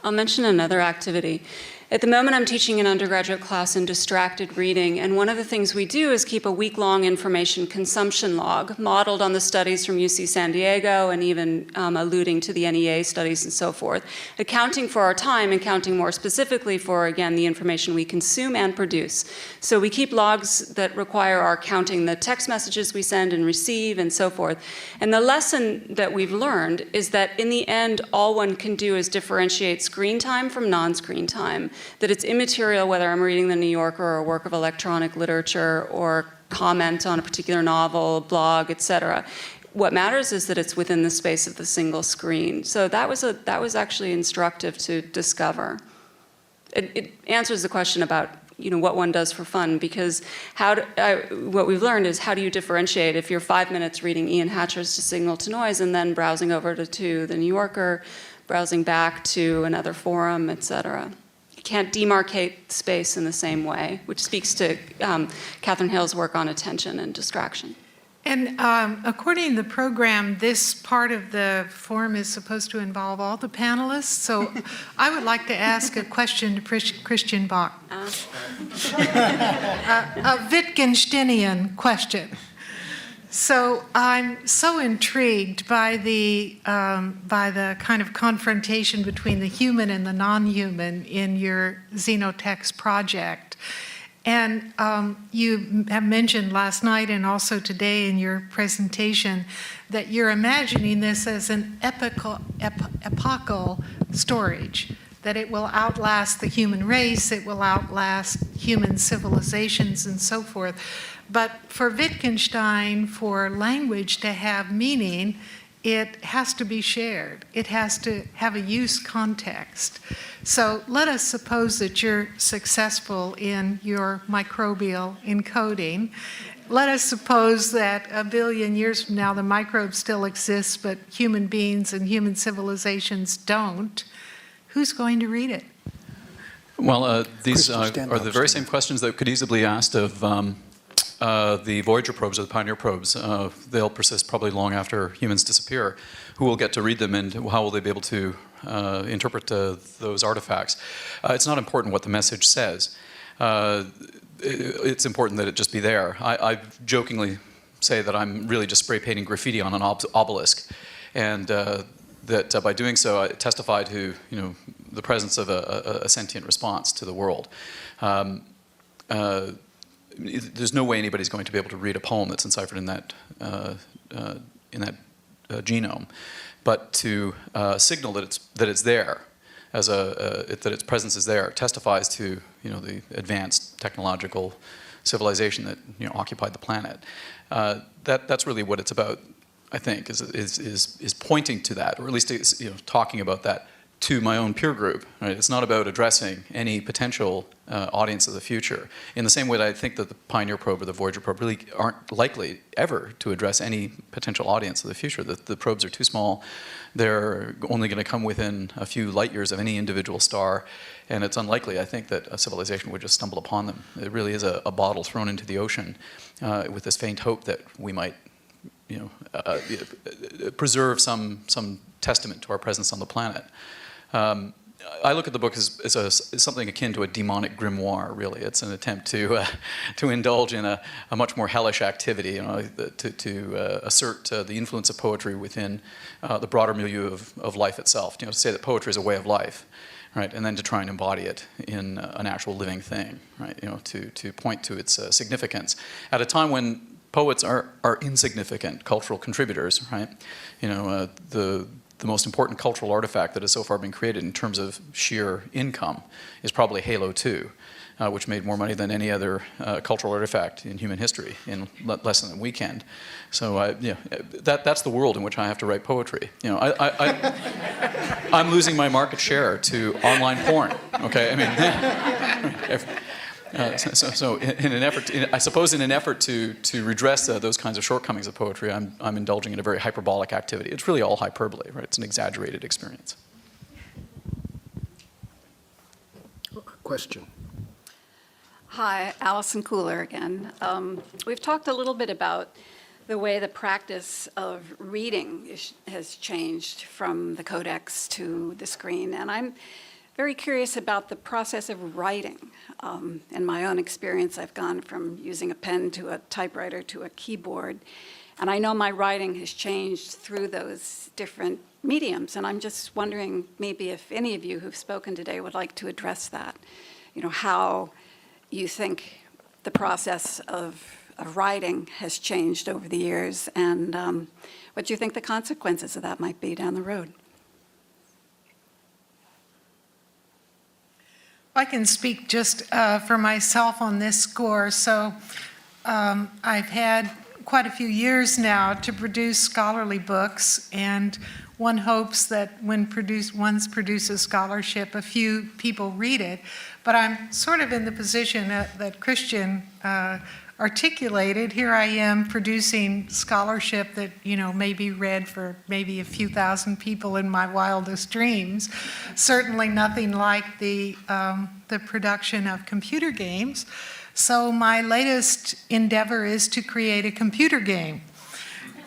I'll mention another activity. At the moment, I'm teaching an undergraduate class in distracted reading, and one of the things we do is keep a week-long information consumption log, modeled on the studies from UC San Diego and even alluding to the NEA studies and so forth, accounting for our time and counting more specifically for, again, the information we consume and produce. So we keep logs that require our counting the text messages we send and receive and so forth. And the lesson that we've learned is that in the end, all one can do is differentiate screen time from non-screen time. That it's immaterial whether I'm reading the New Yorker or a work of electronic literature or comment on a particular novel, blog, etc. What matters is that it's within the space of the single screen. So that was actually instructive to discover. It answers the question about what one does for fun, because what we've learned is how do you differentiate if you're 5 minutes reading Ian Hatcher's To Signal to Noise and then browsing over to the New Yorker, browsing back to another forum, etc. Can't demarcate space in the same way, which speaks to Catherine Hale's work on attention and distraction. And according to the program, this part of the forum is supposed to involve all the panelists. So I would like to ask a question to Christian Bach. A Wittgensteinian question. So I'm so intrigued by the kind of confrontation between the human and the non-human in your Xenotext project. And you have mentioned last night and also today in your presentation that you're imagining this as an epochal storage, that it will outlast the human race, it will outlast human civilizations and so forth. But for Wittgenstein, for language to have meaning, it has to be shared. It has to have a use context. So let us suppose that you're successful in your microbial encoding. Let us suppose that a billion years from now the microbe still exists, but human beings and human civilizations don't. Who's going to read it? Well, these are the very same questions that could easily be asked of the Voyager probes or the Pioneer probes. They'll persist probably long after humans disappear. Who will get to read them, and how will they be able to interpret those artifacts? It's not important what the message says. It's important that it just be there. I jokingly say that I'm really just spray painting graffiti on an obelisk, and that by doing so I testify to the presence of a sentient response to the world. There's no way anybody's going to be able to read a poem that's enciphered in that genome, but to signal that it's there, as that its presence is there, testifies to the advanced technological civilization that occupied the planet. That's really what it's about, I think, is pointing to that, or at least talking about that to my own peer group. Right? It's not about addressing any potential audience of the future. In the same way that I think that the Pioneer probe or the Voyager probe really aren't likely ever to address any potential audience of the future. The probes are too small. They're only going to come within a few light years of any individual star, and it's unlikely, I think, that a civilization would just stumble upon them. It really is a bottle thrown into the ocean with this faint hope that we might preserve some testament to our presence on the planet. I look at the book as something akin to a demonic grimoire, really. It's an attempt to indulge in a much more hellish activity, to assert the influence of poetry within the broader milieu of life itself. To say that poetry is a way of life, right? And then to try and embody it in an actual living thing, right? To point to its significance at a time when poets are insignificant cultural contributors, right? You know, the most important cultural artifact that has so far been created in terms of sheer income is probably Halo 2, which made more money than any other cultural artifact in human history in less than a weekend. So that's the world in which I have to write poetry. You know, I'm losing my market share to online porn. Okay, I mean, so in an effort, I suppose, in an effort to redress those kinds of shortcomings of poetry, I'm indulging in a very hyperbolic activity. It's really all hyperbole, right? It's an exaggerated experience. Question. Hi, Allison Cooler again. We've talked a little bit about the way the practice of reading has changed from the codex to the screen, and I'm very curious about the process of writing. In my own experience, I've gone from using a pen to a typewriter to a keyboard, and I know my writing has changed through those different mediums, and I'm just wondering maybe if any of you who've spoken today would like to address that. You know, how you think the process of writing has changed over the years, and what you think the consequences of that might be down the road. I can speak just for myself on this score. So I've had quite a few years now to produce scholarly books, and one hopes that when one produces scholarship, a few people read it. But I'm sort of in the position that Christian articulated. Here I am producing scholarship that, you know, may be read for maybe a few thousand people in my wildest dreams. Certainly nothing like the production of computer games. So my latest endeavor is to create a computer game.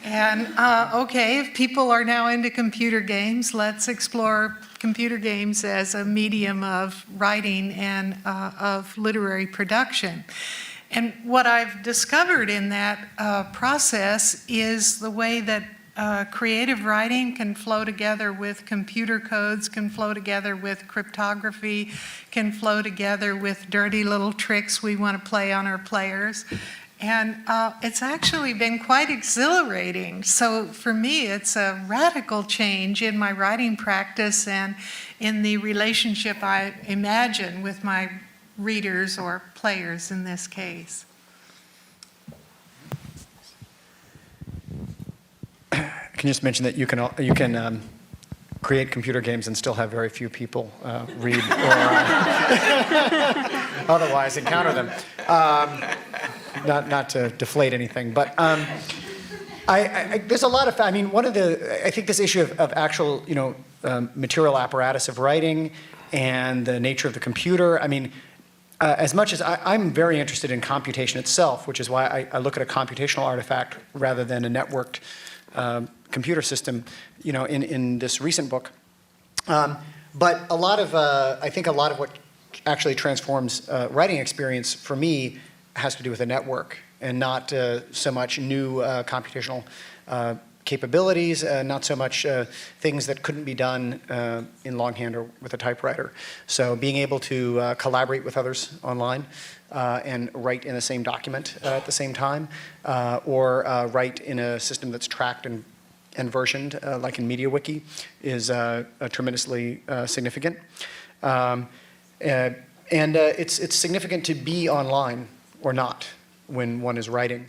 And okay, if people are now into computer games, let's explore computer games as a medium of writing and of literary production. And what I've discovered in that process is the way that creative writing can flow together with computer codes, can flow together with cryptography, can flow together with dirty little tricks we want to play on our players. And it's actually been quite exhilarating. So for me, it's a radical change in my writing practice and in the relationship I imagine with my readers or players in this case. Can you just mention that you can create computer games and still have very few people read or otherwise encounter them? Not to deflate anything, but there's a lot of. I mean, I think this issue of actual, material apparatus of writing and the nature of the computer. I mean, as much as I'm very interested in computation itself, which is why I look at a computational artifact rather than a networked computer system, in this recent book. But a lot of, I think a lot of what actually transforms writing experience for me has to do with a network and not so much new computational capabilities, not so much things that couldn't be done in longhand or with a typewriter. So being able to collaborate with others online and write in the same document at the same time, or write in a system that's tracked and versioned, like in MediaWiki, is tremendously significant. And it's significant to be online or not when one is writing.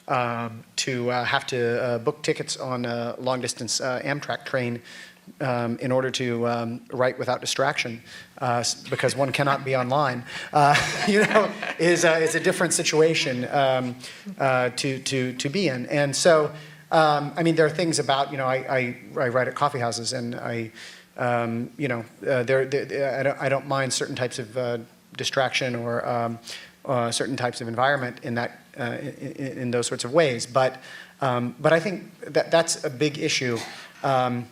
To have to book tickets on a long-distance Amtrak train in order to write without distraction, because one cannot be online, is a different situation to be in. And so, I mean, there are things about, I write at coffee houses, and I don't mind certain types of distraction or certain types of environment in that. In those sorts of ways, but I think that's a big issue, and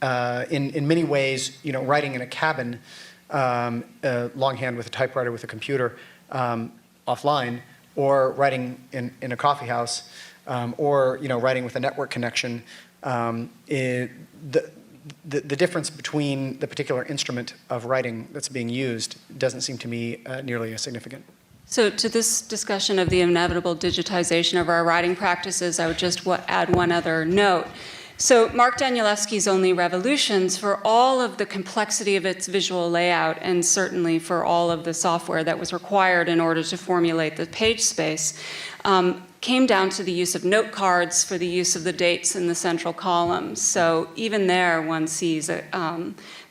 in many ways, writing in a cabin, longhand with a typewriter with a computer, offline, or writing in a coffee house, or writing with a network connection, the difference between the particular instrument of writing that's being used doesn't seem to me nearly as significant. So to this discussion of the inevitable digitization of our writing practices, I would just add one other note. So Mark Danielewski's Only Revolutions, for all of the complexity of its visual layout and certainly for all of the software that was required in order to formulate the page space, came down to the use of note cards for the use of the dates in the central columns. So even there, one sees that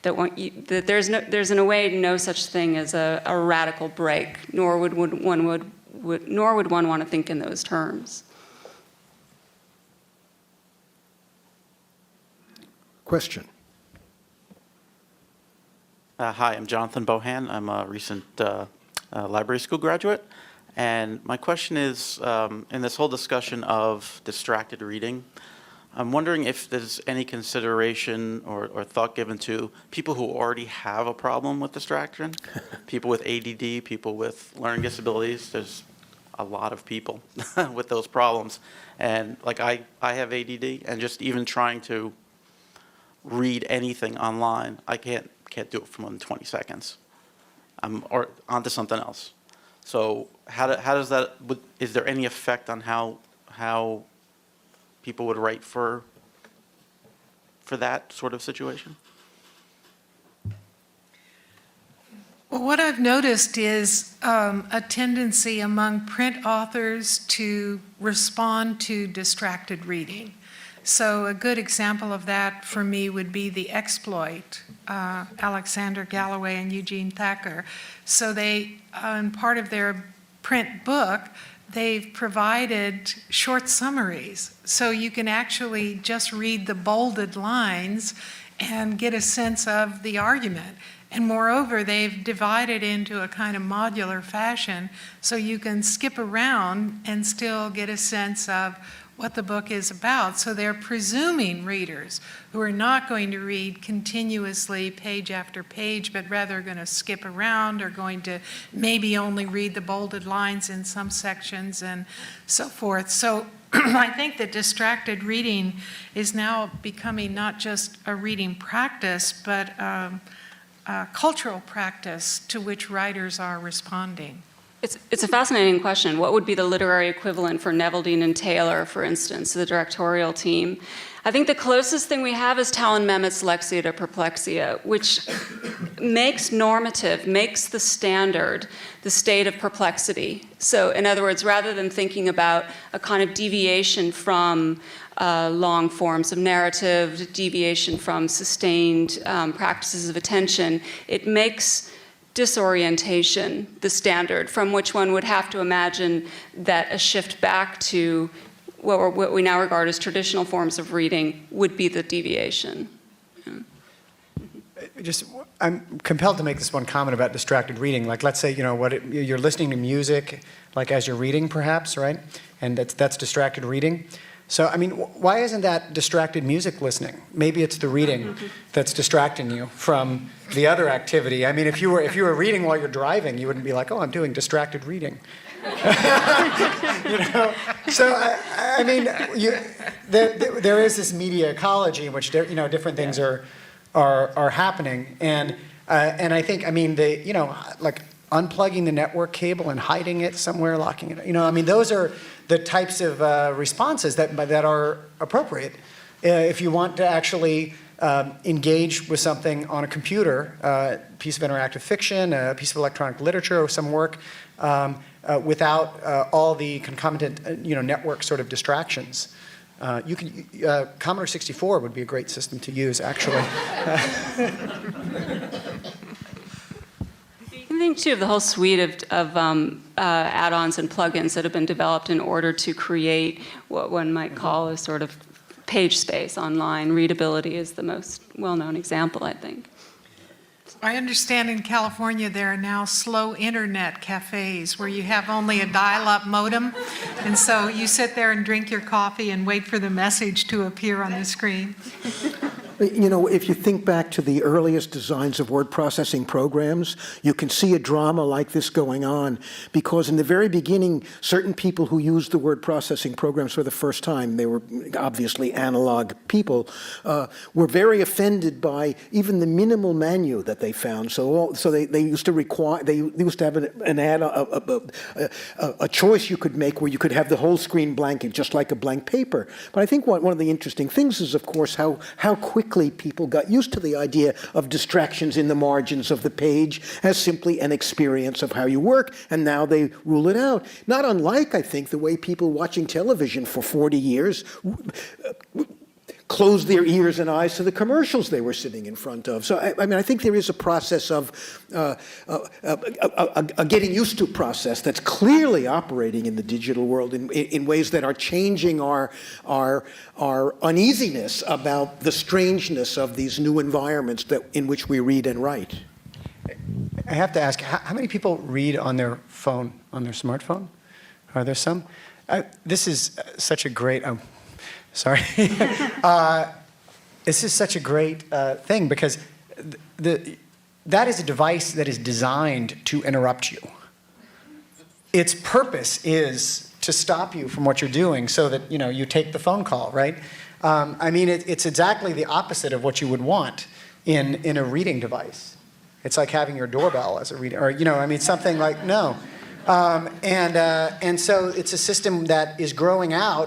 there's in a way no such thing as a radical break, nor would one want to think in those terms. Question. Hi, I'm Jonathan Bohan. I'm a recent library school graduate. And my question is, in this whole discussion of distracted reading, I'm wondering if there's any consideration or thought given to people who already have a problem with distraction, people with ADD, people with learning disabilities. There's a lot of people with those problems. And like I have ADD, and just even trying to read anything online, I can't do it for more than 20 seconds. I'm onto something else. So how does that, is there any effect on how people would write for that sort of situation? Well, what I've noticed is a tendency among print authors to respond to distracted reading. So a good example of that for me would be The Exploit, Alexander Galloway and Eugene Thacker. So they, in part of their print book, they've provided short summaries. So you can actually just read the bolded lines and get a sense of the argument. And moreover, they've divided into a kind of modular fashion so you can skip around and still get a sense of what the book is about. So they're presuming readers who are not going to read continuously page after page, but rather are going to skip around or going to maybe only read the bolded lines in some sections and so forth. So I think that distracted reading is now becoming not just a reading practice, but a cultural practice to which writers are responding. It's a fascinating question. What would be the literary equivalent for Neveldine and Taylor, for instance, the directorial team? I think the closest thing we have is Talon Mehmet's Lexia to Perplexia, which makes normative, makes the standard, the state of perplexity. So in other words, rather than thinking about a kind of deviation from long forms of narrative, deviation from sustained practices of attention, it makes disorientation the standard from which one would have to imagine that a shift back to what we now regard as traditional forms of reading would be the deviation. I'm compelled to make this one comment about distracted reading. Like, let's say, you're listening to music, like as you're reading, perhaps, right? And that's distracted reading. So, I mean, why isn't that distracted music listening? Maybe it's the reading that's distracting you from the other activity. I mean, if you were reading while you're driving, you wouldn't be like, oh, I'm doing distracted reading. So I mean, there is this media ecology in which different things are happening, and I think, I mean, like unplugging the network cable and hiding it somewhere, locking it. I mean, those are the types of responses that are appropriate if you want to actually engage with something on a computer, a piece of interactive fiction, a piece of electronic literature, or some work. Without all the concomitant, network sort of distractions. Commodore 64 would be a great system to use, actually. You can think, too, of the whole suite of add-ons and plugins that have been developed in order to create what one might call a sort of page space online. Readability is the most well-known example, I think. I understand in California there are now slow internet cafes where you have only a dial-up modem, and so you sit there and drink your coffee and wait for the message to appear on the screen. You know, if you think back to the earliest designs of word processing programs, you can see a drama like this going on, because in the very beginning, certain people who used the word processing programs for the first time, they were obviously analog people, were very offended by even the minimal menu that they found. So they used to require, they used to have a choice you could make where you could have the whole screen blank, just like a blank paper. But I think one of the interesting things is, of course, how quickly people got used to the idea of distractions in the margins of the page as simply an experience of how you work, and now they rule it out. Not unlike, I think, the way people watching television for 40 years closed their ears and eyes to the commercials they were sitting in front of. So, I mean, I think there is a process of a getting used to process that's clearly operating in the digital world in ways that are changing our uneasiness about the strangeness of these new environments in which we read and write. I have to ask, how many people read on their phone, on their smartphone? Are there some? This is such a great... Sorry. This is such a great thing, because that is a device that is designed to interrupt you. Its purpose is to stop you from what you're doing so that, you know, you take the phone call, right? I mean, it's exactly the opposite of what you would want in a reading device. It's like having your doorbell as a reading, or, you know, I mean, something like, no. And so it's a system that is growing out